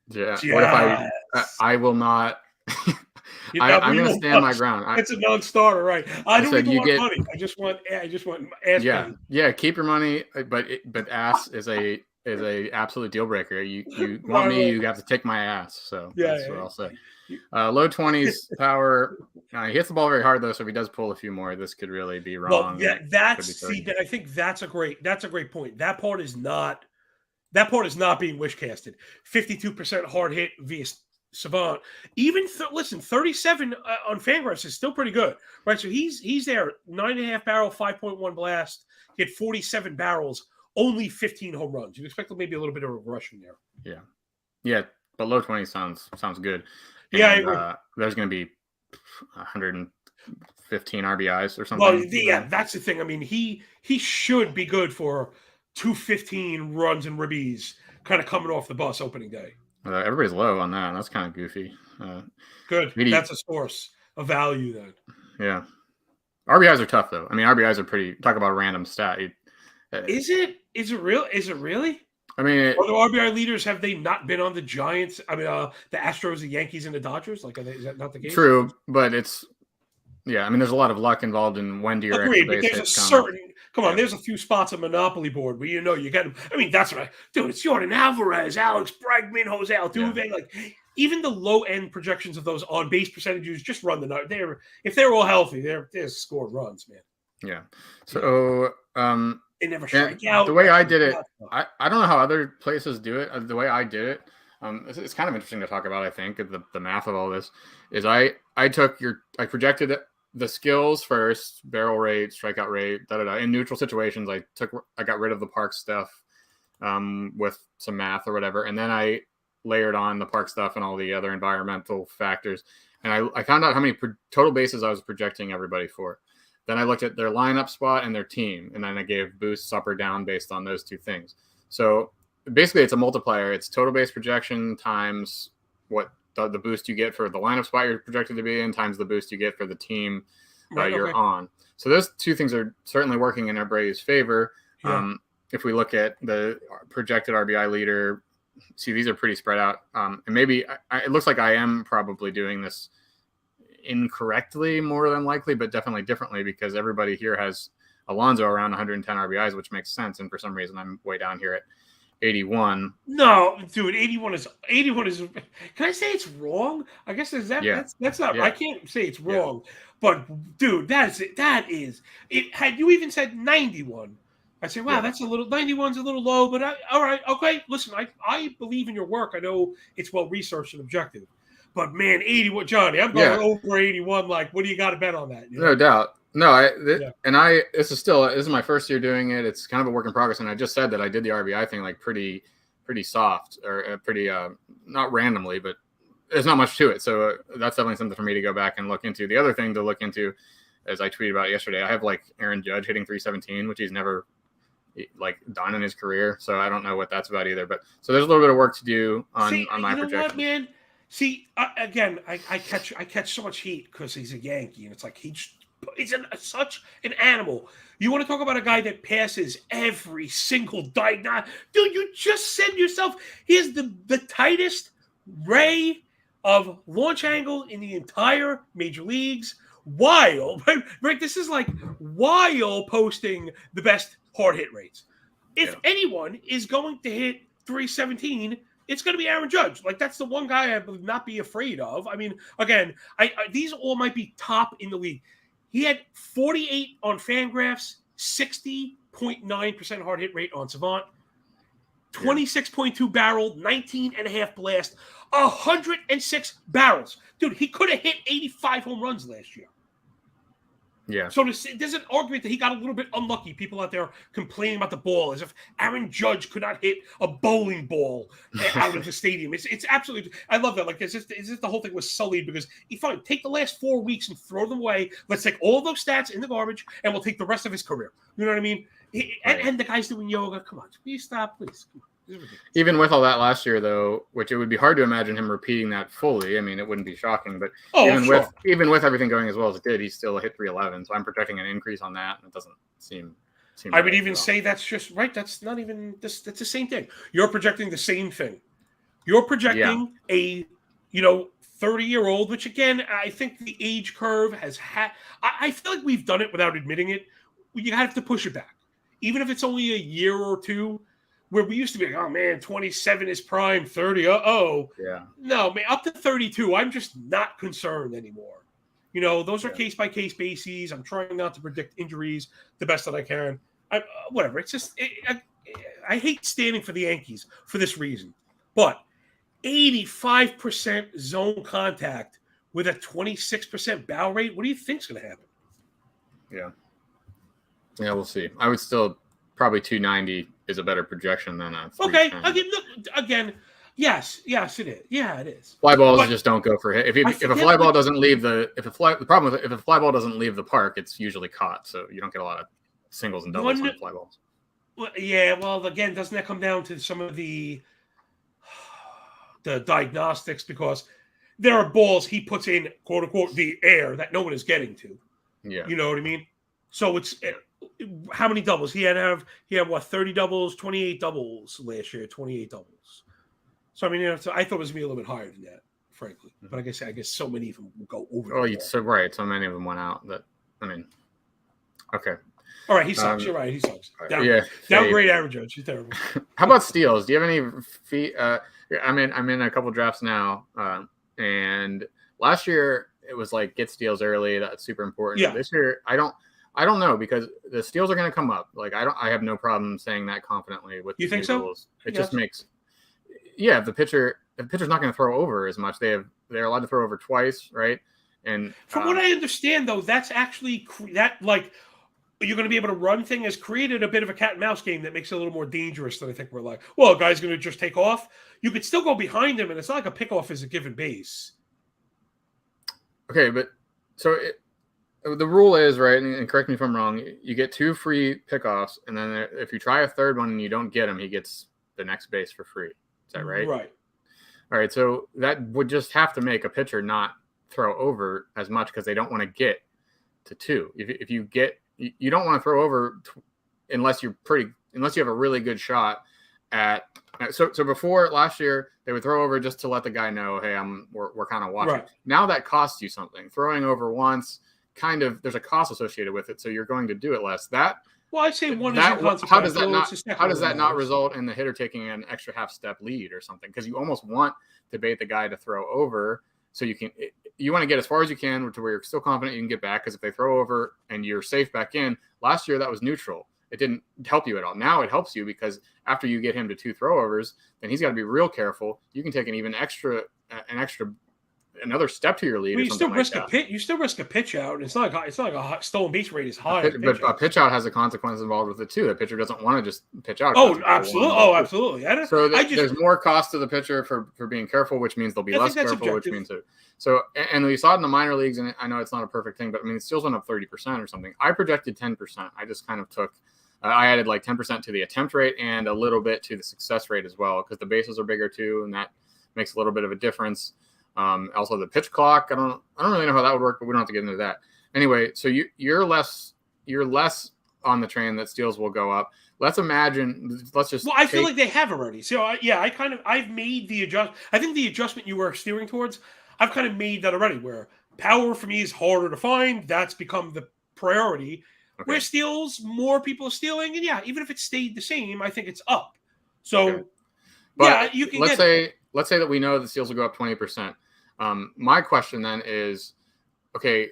Yeah. Yes. What if I will not? I'm going to stand my ground. It's a non-starter, right? I don't even want money. I just want ass. Yeah, yeah. Keep your money, but ASS is a absolute deal breaker. You want me? You have to take my ass. So that's what I'll say. Low 20s power. He hits the ball very hard though, so if he does pull a few more, this could really be wrong. Well, I think that's a great point. That part is not being wish casted. 52% hard hit via Savant. Even 37 on Fangraphs is still pretty good, right? So he's there. 9.5 barrel, 5.1 blast. He had 47 barrels, only 15 home runs. You'd expect maybe a little bit of regression there. Yeah. But low 20 sounds good. And, I agree. There's going to be 115 RBIs or something. Well, that's the thing. I mean, he should be good for 215 runs and ribbies, kind of coming off the bus opening day. Everybody's low on that. That's kind of goofy. Good. That's a source of value then. Yeah. RBIs are tough though. I mean, RBIs are pretty. Talk about a random stat. Is it real? Is it really? I mean, the RBI leaders, have they not been on the Giants? I mean, the Astros, the Yankees, and the Dodgers. Is that not the case? True, but it's I mean, there's a lot of luck involved in when do your extra base hits come. There's a few spots on Monopoly board where you get them. I mean, that's what it's Jordan Alvarez, Alex Bregman, Jose Altuve. Yeah. Even the low end projections of those on base percentages just run the nut. If they're all healthy, they're scored runs, man. Yeah. So they never strike out. The way I did it, I don't know how other places do it. The way I did it, it's kind of interesting to talk about. I think the math of all this is I projected the skills first, barrel rate, strikeout rate, in neutral situations. I got rid of the park stuff with some math or whatever, and then I layered on the park stuff and all the other environmental factors. And I found out how many total bases I was projecting everybody for. Then I looked at their lineup spot and their team, and then I gave boosts up or down based on those two things. So basically, it's a multiplier. It's total base projection times what the boost you get for the lineup spot you're projected to be in times the boost you get for the team you're on. So those two things are certainly working in everybody's favor. Yeah. If we look at the projected RBI leader, see, these are pretty spread out. And maybe it looks like I am probably doing this incorrectly more than likely, but definitely differently, because everybody here has Alonso around 110 RBIs, which makes sense. And for some reason, I'm way down here at 81. No, dude, 81 is. Can I say it's wrong? I guess that's not. Yeah. I can't say it's wrong, but dude, that is it. Had you even said 91, I say, wow, that's a little. 91's a little low, but all right, okay. Listen, I believe in your work. I know it's well researched and objective. But man, 81, Johnny, I'm going over 81. Like, what do you got to bet on that? You know? No doubt. No, this is my first year doing it. It's kind of a work in progress. And I just said that I did the RBI thing like pretty soft, or pretty not randomly, but there's not much to it. So that's definitely something for me to go back and look into. The other thing to look into, as I tweeted about yesterday, I have like Aaron Judge hitting 317, which he's never like done in his career. So I don't know what that's about either. But so there's a little bit of work to do on my projection. You know what, man? See, again, I catch so much heat because he's a Yankee, and it's like he's such an animal. You want to talk about a guy that passes every single diagnostic? Dude, you just said yourself, he has the tightest ray of launch angle in the entire major leagues. While, right? This is like while posting the best hard hit rates. If anyone is going to hit 317, it's going to be Aaron Judge. Like, that's the one guy I would not be afraid of. I mean, again, these all might be top in the league. He had 48 on Fangraphs, 60.9% hard hit rate on Savant, 26.2 barrel, 19.5 blast, 106 barrels. Dude, he could have hit 85 home runs last year. Yeah. So there's an argument that he got a little bit unlucky. People out there complaining about the ball as if Aaron Judge could not hit a bowling ball out of the stadium. It's absolutely. I love that. Like, it's just the whole thing was sullied because fine, take the last 4 weeks and throw them away. Let's take all those stats in the garbage and we'll take the rest of his career. You know what I mean? And the guy's doing yoga. Come on, please stop, please. Come on. Even with all that last year, though, which it would be hard to imagine him repeating that fully. I mean, it wouldn't be shocking, but even with everything going as well as it did, he still hit 311. So I'm projecting an increase on that, and it doesn't seem I would even say that's just right. That's not even this. That's the same thing. You're projecting the same thing. You're projecting a 30-year-old, which again, I think the age curve has had. I feel like we've done it without admitting it. You have to push it back, even if it's only a year or two. Where we used to be like, oh man, 27 is prime, 30, No, man, up to 32, I'm just not concerned anymore. Those are case-by-case bases. I'm trying not to predict injuries the best that I can. Whatever. It's just, I hate standing for the Yankees for this reason. But 85% zone contact with a 26% barrel rate, what do you think's going to happen? Yeah. Yeah, we'll see. I would still probably 290 is a better projection than a 310. Again, yes, it is. Yeah, it is. Fly balls just don't go for hit. If a fly ball doesn't leave if a fly ball doesn't leave the park, it's usually caught. So you don't get a lot of singles and doubles on fly balls. Well, yeah. Well, again, doesn't that come down to some of the diagnostics, because there are balls he puts in, quote unquote, the air that no one is getting to. Yeah. You know what I mean? So it's. How many doubles? He had 30 doubles, 28 doubles last year, 28 doubles. So I mean, so I thought it was going to be a little bit higher than that, frankly. But I guess so many of them will go over. Oh, so right. So many of them went out. Okay. All right, he sucks. You're right. He sucks. Downgrade average Judge. He's terrible. How about steals? Do you have any feet? I'm in a couple drafts now, and last year it was like get steals early. That's super important. Yeah. This year I don't know, because the steals are going to come up. Like I have no problem saying that confidently with you think so? Rules. It just makes if the pitcher's not going to throw over as much. They're allowed to throw over twice, right? And from what I understand, though, that's actually you're going to be able to run thing has created a bit of a cat and mouse game that makes it a little more dangerous than I think we're like, well, a guy's going to just take off. You could still go behind him, and it's not like a pickoff is a given base. Okay, but so the rule is, right, and correct me if I'm wrong, you get 2 free pickoffs, and then if you try a third one and you don't get him, he gets the next base for free. Is that right? Right. All right, so that would just have to make a pitcher not throw over as much because they don't want to get to 2. If you get, you don't want to throw over unless you have a really good shot at. So before last year, they would throw over just to let the guy know, hey, we're kind of watching. Right. Now that costs you something. Throwing over once, kind of, there's a cost associated with it, so you're going to do it less. Well, I'd say one is how does that not result in the hitter taking an extra half step lead or something? Because you almost want to bait the guy to throw over, so you want to get as far as you can to where you're still confident you can get back. Because if they throw over and you're safe back in, last year that was neutral. It didn't help you at all. Now it helps you because after you get him to 2 throwovers, then he's got to be real careful. You can take another step to your lead. Well, you still risk a pitch. You still risk a pitch out. It's not like a stolen base rate is high. But a pitch out has a consequence involved with it too. The pitcher doesn't want to just pitch out. Oh, absolutely. Absolutely. So there's more cost to the pitcher for being careful, which means they'll be less careful, objective. Which means so. And we saw it in the minor leagues, and I know it's not a perfect thing, but I mean, it still went up 30% or something. I projected 10%. I just kind of took. I added like 10% to the attempt rate and a little bit to the success rate as well, because the bases are bigger too, and that makes a little bit of a difference. Also the pitch clock. I don't really know how that would work, but we don't have to get into that. Anyway, so you're less on the train that steals will go up. Let's just. Well, I feel like they have already. So I've made the adjustment. I think the adjustment you were steering towards, I've kind of made that already. Where power for me is harder to find. That's become the priority. Okay. Where steals, more people are stealing, and even if it stayed the same, I think it's up. So, you can. Let's say that we know the steals will go up 20%. My question then is, okay,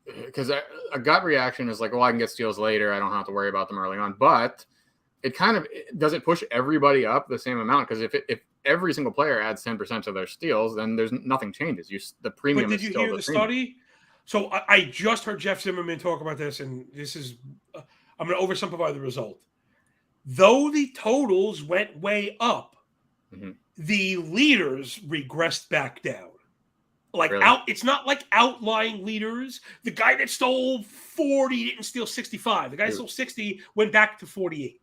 because a gut reaction is like, well, I can get steals later. I don't have to worry about them early on. But it does it push everybody up the same amount? Because if every single player adds 10% to their steals, then there's nothing changes. The premium. But did you hear the study? So I just heard Jeff Zimmerman talk about this, and this is I'm going to oversimplify the result. Though the totals went way up, the leaders regressed back down. Like really? It's not like outlying leaders. The guy that stole 40 didn't steal 65. The guy that stole 60 went back to 48.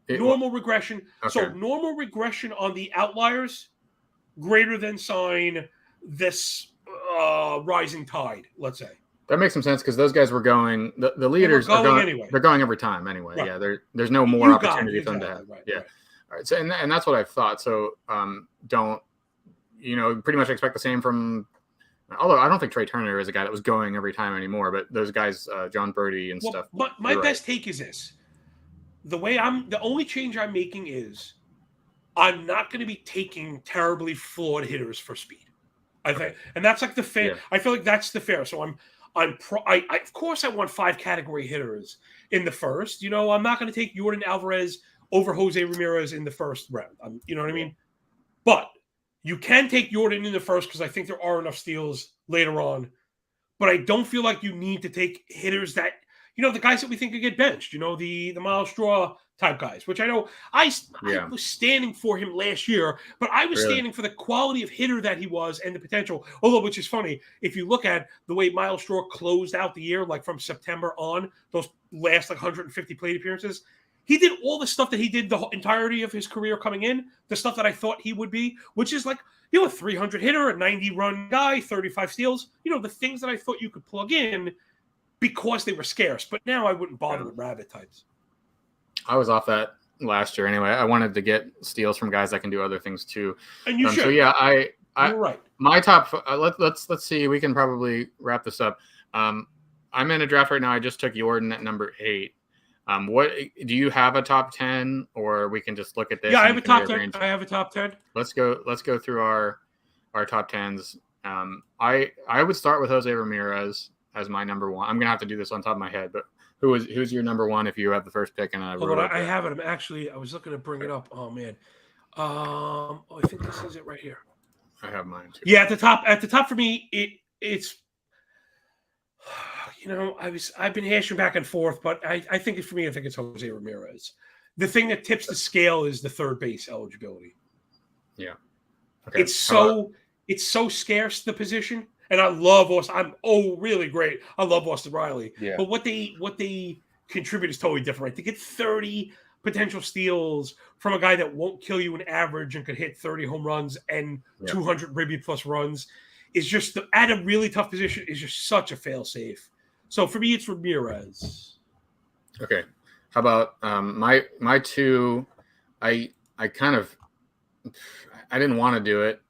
Normal regression. Okay. So normal regression on the outliers greater than sign this rising tide, let's say. That makes some sense because those guys were going. The leaders are going anyway. They're going every time anyway. Right. Yeah, there's no more opportunity for them to have. Right, yeah. Right. All right. So and that's what I thought. So don't pretty much expect the same from. Although I don't think Trey Turner is a guy that was going every time anymore, but those guys, John Birdie and stuff. But my best take is this: the only change I'm making is I'm not going to be taking terribly flawed hitters for speed. I think, and that's like the fair. Yeah. I feel like that's the fair. So I of course I want 5 category hitters in the first. I'm not going to take Yordan Alvarez over Jose Ramirez in the first round. You know what I mean? But you can take Yordan in the first because I think there are enough steals later on. But I don't feel like you need to take hitters that the guys that we think could get benched. The Miles Straw type guys, which I know I was standing for him last year, but I was standing for the quality of hitter that he was and the potential. Although, which is funny, if you look at the way Miles Straw closed out the year, like from September on, those last 150 plate appearances, he did all the stuff that he did the entirety of his career coming in, the stuff that I thought he would be, which is like, a 300 hitter, a 90-run guy, 35 steals, the things that I thought you could plug in because they were scarce. But now I wouldn't bother with rabbit types. I was off that last year anyway. I wanted to get steals from guys that can do other things too. And you should. So yeah, you're right. My top. Let's see. We can probably wrap this up. I'm in a draft right now. I just took Yordan at number 8. What do you have a top 10, or we can just look at this? Yeah, I have a top 10. I have a top 10. Let's go through our top 10s. I would start with Jose Ramirez as my number 1. I'm gonna have to do this on top of my head, but who's your number 1 if you have the first pick? And I have it. I was looking to bring it up. Oh man. I think this is it right here. I have mine too. Yeah, at the top for me, it's I've been hashing back and forth, but I think for me, I think it's Jose Ramirez. The thing that tips the scale is the third base eligibility. Yeah. Okay. It's so scarce, the position. And I love Austin. Really great. I love Austin Riley. Yeah. But what they contribute is totally different, right? To get 30 potential steals from a guy that won't kill you in average and could hit 30 home runs and 200 maybe plus runs is just at a really tough position is just such a fail safe. So for me, it's Ramirez. Okay. How about my two? I kind of I didn't want to do it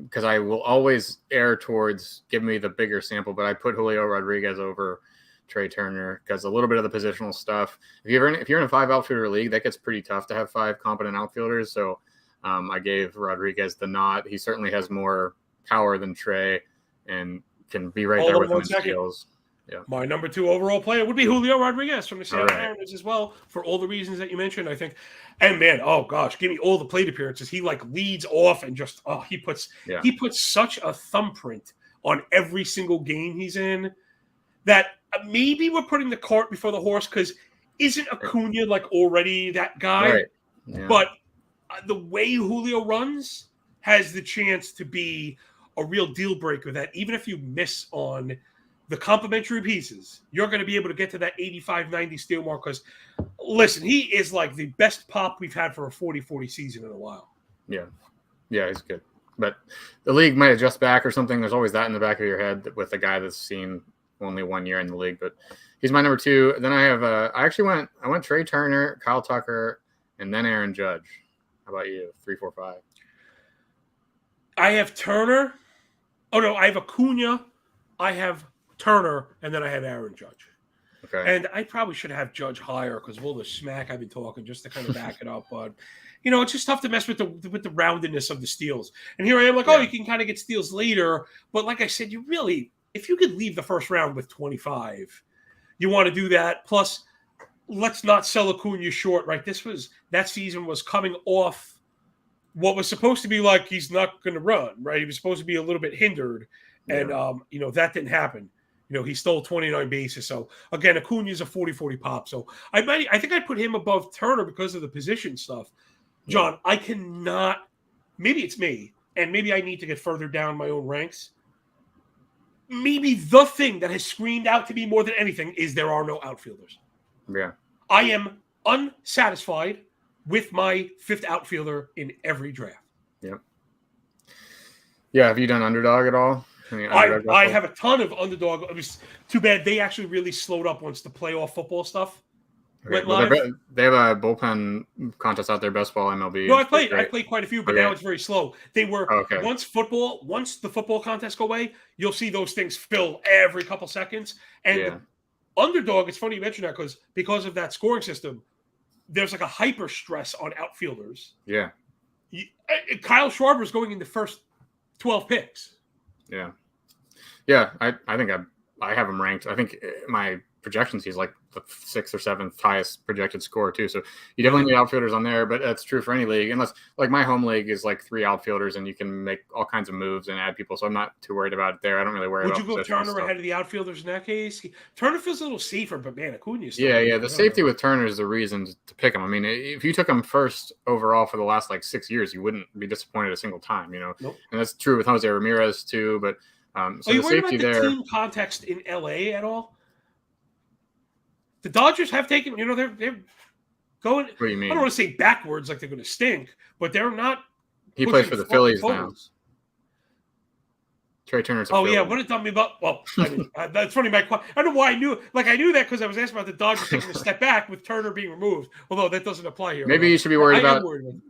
because I will always err towards give me the bigger sample, but I put Julio Rodriguez over Trey Turner because a little bit of the positional stuff. If you're in a 5 outfielder league, that gets pretty tough to have 5 competent outfielders. So I gave Rodriguez the nod. He certainly has more power than Trey and can be right there with him in steals. Yeah. My number 2 overall player would be Julio Rodriguez from the Seattle Mariners as well, for all the reasons that you mentioned, I think. And man, oh gosh, give me all the plate appearances. He leads off and just he puts such a thumbprint on every single game he's in that maybe we're putting the cart before the horse, because isn't Acuna already that guy? Right. Yeah. But the way Julio runs has the chance to be a real deal breaker that even if you miss on the complementary pieces, you're going to be able to get to that 85-90 steal mark because, listen, he is the best pop we've had for a 40-40 season in a while. Yeah. Yeah, he's good. But the league might adjust back or something. There's always that in the back of your head with a guy that's seen only 1 year in the league. But he's my number 2. Then I have I went Trey Turner, Kyle Tucker, and then Aaron Judge. How about you? 3, 4, 5. I have Turner. Oh, no, I have Acuna. I have Turner, and then I have Aaron Judge. Okay. And I probably should have Judge higher because of all the smack I've been talking just to kind of back it up. But, it's just tough to mess with the roundedness of the steals. And here I am you can kind of get steals later. But like I said, you really, if you could leave the first round with 25, you want to do that. Plus, let's not sell Acuna short, right? That season was coming off what was supposed to be he's not going to run, right? He was supposed to be a little bit hindered. And, that didn't happen. He stole 29 bases. So, again, Acuna's a 40-40 pop. So, I think I'd put him above Turner because of the position stuff. John, I cannot – maybe it's me, and maybe I need to get further down my own ranks. Maybe the thing that has screamed out to me more than anything is there are no outfielders. Yeah. I am unsatisfied with my 5th outfielder in every draft. Yep. Yeah, have you done underdog at all? I have a ton of underdog. It was too bad they actually really slowed up once the playoff football stuff went live. They have a bullpen contest out there, best ball MLB. No, I played quite a few, but now it's very slow. They were once the football contest go away, you'll see those things fill every couple seconds. And underdog, it's funny you mention that because of that scoring system, there's a hyper stress on outfielders. Yeah. Kyle Schwarber's going in the first 12 picks. Yeah. Yeah, I think I have him ranked. I think my projections, he's the 6th or 7th highest projected score too. So you definitely need outfielders on there, but that's true for any league. Unless my home league is 3 outfielders and you can make all kinds of moves and add people. So I'm not too worried about it there. I don't really worry about. Would you go Turner ahead of the outfielders in that case? Turner feels a little safer, but man, Acuna. Yeah. The safety with Turner is the reason to pick him. I mean, if you took him first overall for the last 6 years, you wouldn't be disappointed a single time. Nope. And that's true with Jose Ramirez too. But so are you the worried safety about the there. Team context in LA at all? The Dodgers have taken, they're going. What do you mean? I don't want to say backwards like they're going to stink, but they're not. He plays for the Phillies now. Trey Turner's. Oh yeah, what it done me about? Well, that's funny. I don't know why I knew. I knew that because I was asking about the Dodgers taking a step back with Turner being removed. Although that doesn't apply here. Maybe you should be worried about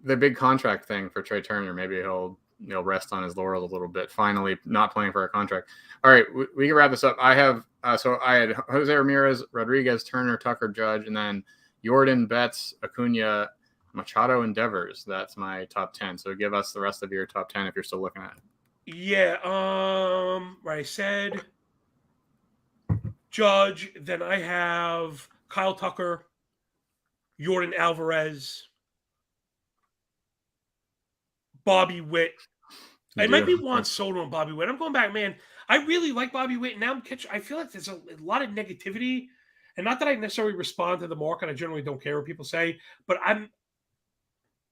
the big contract thing for Trey Turner. Maybe he'll rest on his laurels a little bit. Finally, not playing for a contract. All right, we can wrap this up. I have so I had Jose Ramirez, Rodriguez, Turner, Tucker, Judge, and then Jordan, Betts, Acuna, Machado, and Devers. That's my top 10. So give us the rest of your top 10 if you're still looking at it. Yeah. I said Judge. Then I have Kyle Tucker, Jordan Alvarez, Bobby Witt. It might be Juan Soto and Bobby Witt. I'm going back, man. I really like Bobby Witt. Now I feel like there's a lot of negativity, and not that I necessarily respond to the market. I generally don't care what people say, but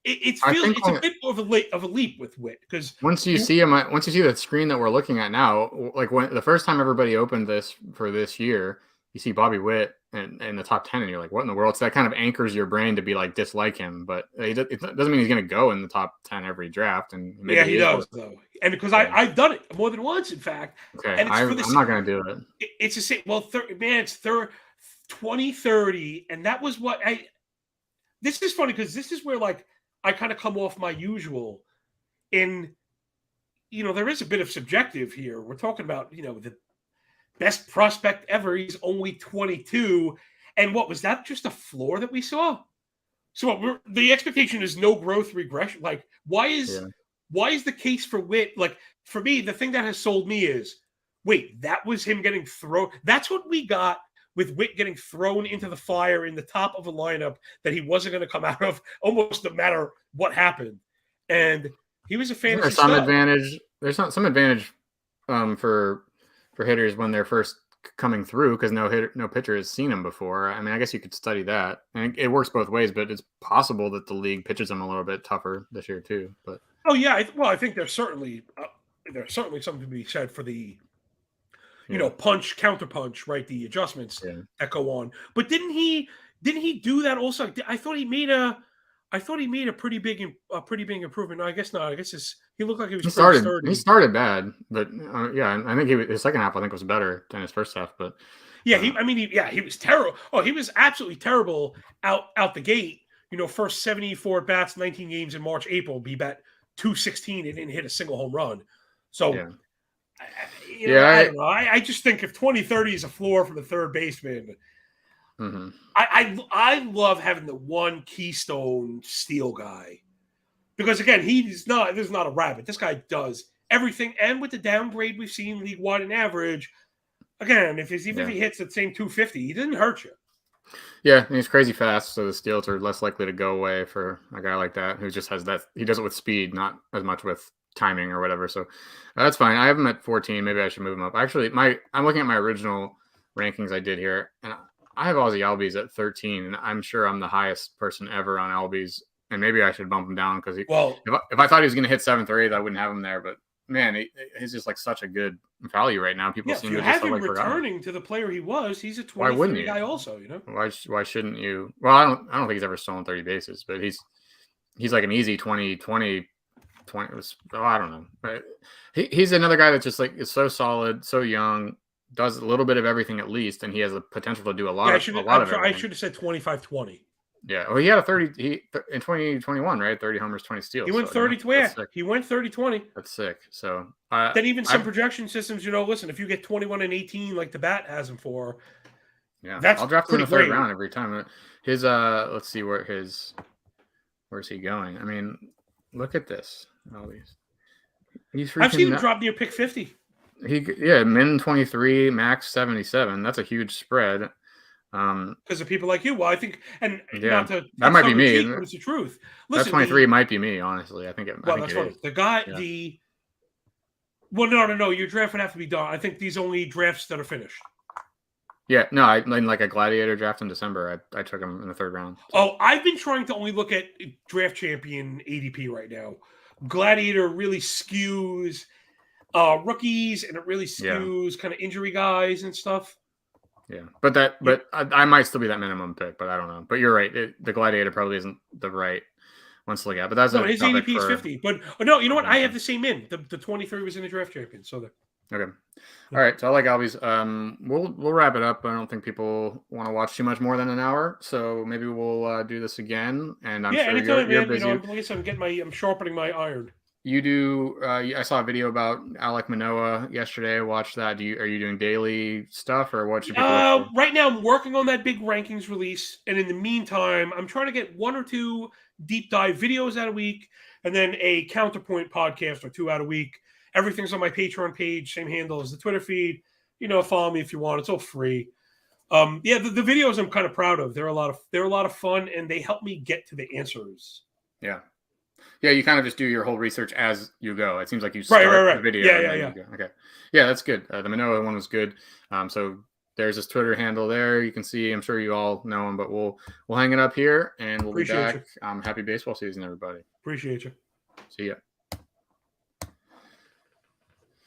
it's a bit of a leap with Witt because once you see the screen that we're looking at now, like when the first time everybody opened this for this year, you see Bobby Witt in the top 10, and you're like, what in the world? So that kind of anchors your brain to be like dislike him, but it doesn't mean he's going to go in the top 10 every draft. And maybe he does though, and because I've done it more than once, in fact. Okay, and I'm not going to do it. It's the same. Well, it's 2030, and that was what I. This is funny because this is where like I kind of come off my usual. In, there is a bit of subjective here. We're talking about the best prospect ever. He's only 22, and what was that? Just a floor that we saw. So the expectation is no growth regression. Like, why is the case for Witt? Like, for me, the thing that has sold me is, wait, that was him getting thrown. That's what we got with Witt getting thrown into the fire in the top of a lineup that he wasn't going to come out of, almost no matter what happened. And he was a fantasy There's some advantage. There's not some advantage for hitters when they're first coming through because no pitcher has seen him before. I mean, I guess you could study that, and it works both ways. But it's possible that the league pitches him a little bit tougher this year too. But I think there's certainly something to be said for the punch counter punch, right? The adjustments that go on. But didn't he do that also? I thought he made a pretty big improvement. No, I guess not. I guess he looked like he was. He started bad, but I think his second half was better than his first half. But he was terrible. Oh, he was absolutely terrible out the gate. First 74 at bats, 19 games in March, April. He bat 216 and didn't hit a single home run. So, I don't know. I just think if 2030 is a floor from the third baseman. Mm-hmm. I love having the one keystone steal guy because again this is not a rabbit. This guy does everything, and with the downgrade we've seen league wide and average, again if he hits the same 250, he didn't hurt you. Yeah, and he's crazy fast, so the steals are less likely to go away for a guy like that who just has that. He does it with speed, not as much with timing or whatever. So that's fine. I have him at 14. Maybe I should move him up. Actually, I'm looking at my original rankings I did here, and I have Ozzie Albies at 13, and I'm sure I'm the highest person ever on Albies, and maybe I should bump him down because if I thought he was going to hit 7th or 8th, I wouldn't have him there. But man, he's just like such a good value right now. People seem to have him returning to the player he was. He's a 23 guy, also. Why shouldn't you? Well, I don't think he's ever stolen 30 bases, but he's like an easy 20. I don't know. But he's another guy that just like is so solid, so young. Does a little bit of everything at least, and he has the potential to do a lot of everything. I should have said 25-20. Yeah, well, he had a 30 in 2021, right? 30 homers, 20 steals. He went 30-20. He went 30-20. That's sick. So then even some projection systems, listen, if you get 21 and 18 like the bat has him for, I'll draft him in the third round every time. His let's see where's he going? I mean, look at this. All these. I've seen him drop near pick 50. Min 23, max 77. That's a huge spread. Because of people like you. Well, I think, and that might be me. But it's the truth. Listen, that 23 might be me, honestly. I think it. Well, that's funny. The guy, Well, no. Your draft would have to be done. I think these only drafts that are finished. Yeah, no, I like a gladiator draft in December. I took him in the third round. Oh, I've been trying to only look at draft champion ADP right now. Gladiator really skews rookies, and it really skews kind of injury guys and stuff. Yeah, but I might still be that minimum pick, but I don't know. But you're right. The Gladiator probably isn't the right one to look at. But that's his ADP is 50. But no, you know what? I have the same in. The 23 was in the draft champion. So there. Okay. All right. So I like Albies. We'll wrap it up. I don't think people want to watch too much more than an hour. So maybe we'll do this again. And I'm sure anytime, you're busy. Like I said, I'm sharpening my iron. You do. I saw a video about Alek Manoah yesterday. I watched that. Are you doing daily stuff or what? Should people right now, I'm working on that big rankings release, and in the meantime, I'm trying to get 1 or 2 deep dive videos out a week, and then a counterpoint podcast or 2 out a week. Everything's on my Patreon page, same handle as the Twitter feed. Follow me if you want. It's all free. The videos I'm kind of proud of. They're a lot of fun, and they help me get to the answers. Yeah. Yeah, you kind of just do your whole research as you go. It seems like you start the video. Yeah. You go. Okay. Yeah, that's good. The Manoah one was good. So there's his Twitter handle there. You can see. I'm sure you all know him, but we'll hang it up here, and we'll be back. Happy baseball season, everybody. Appreciate you. See ya.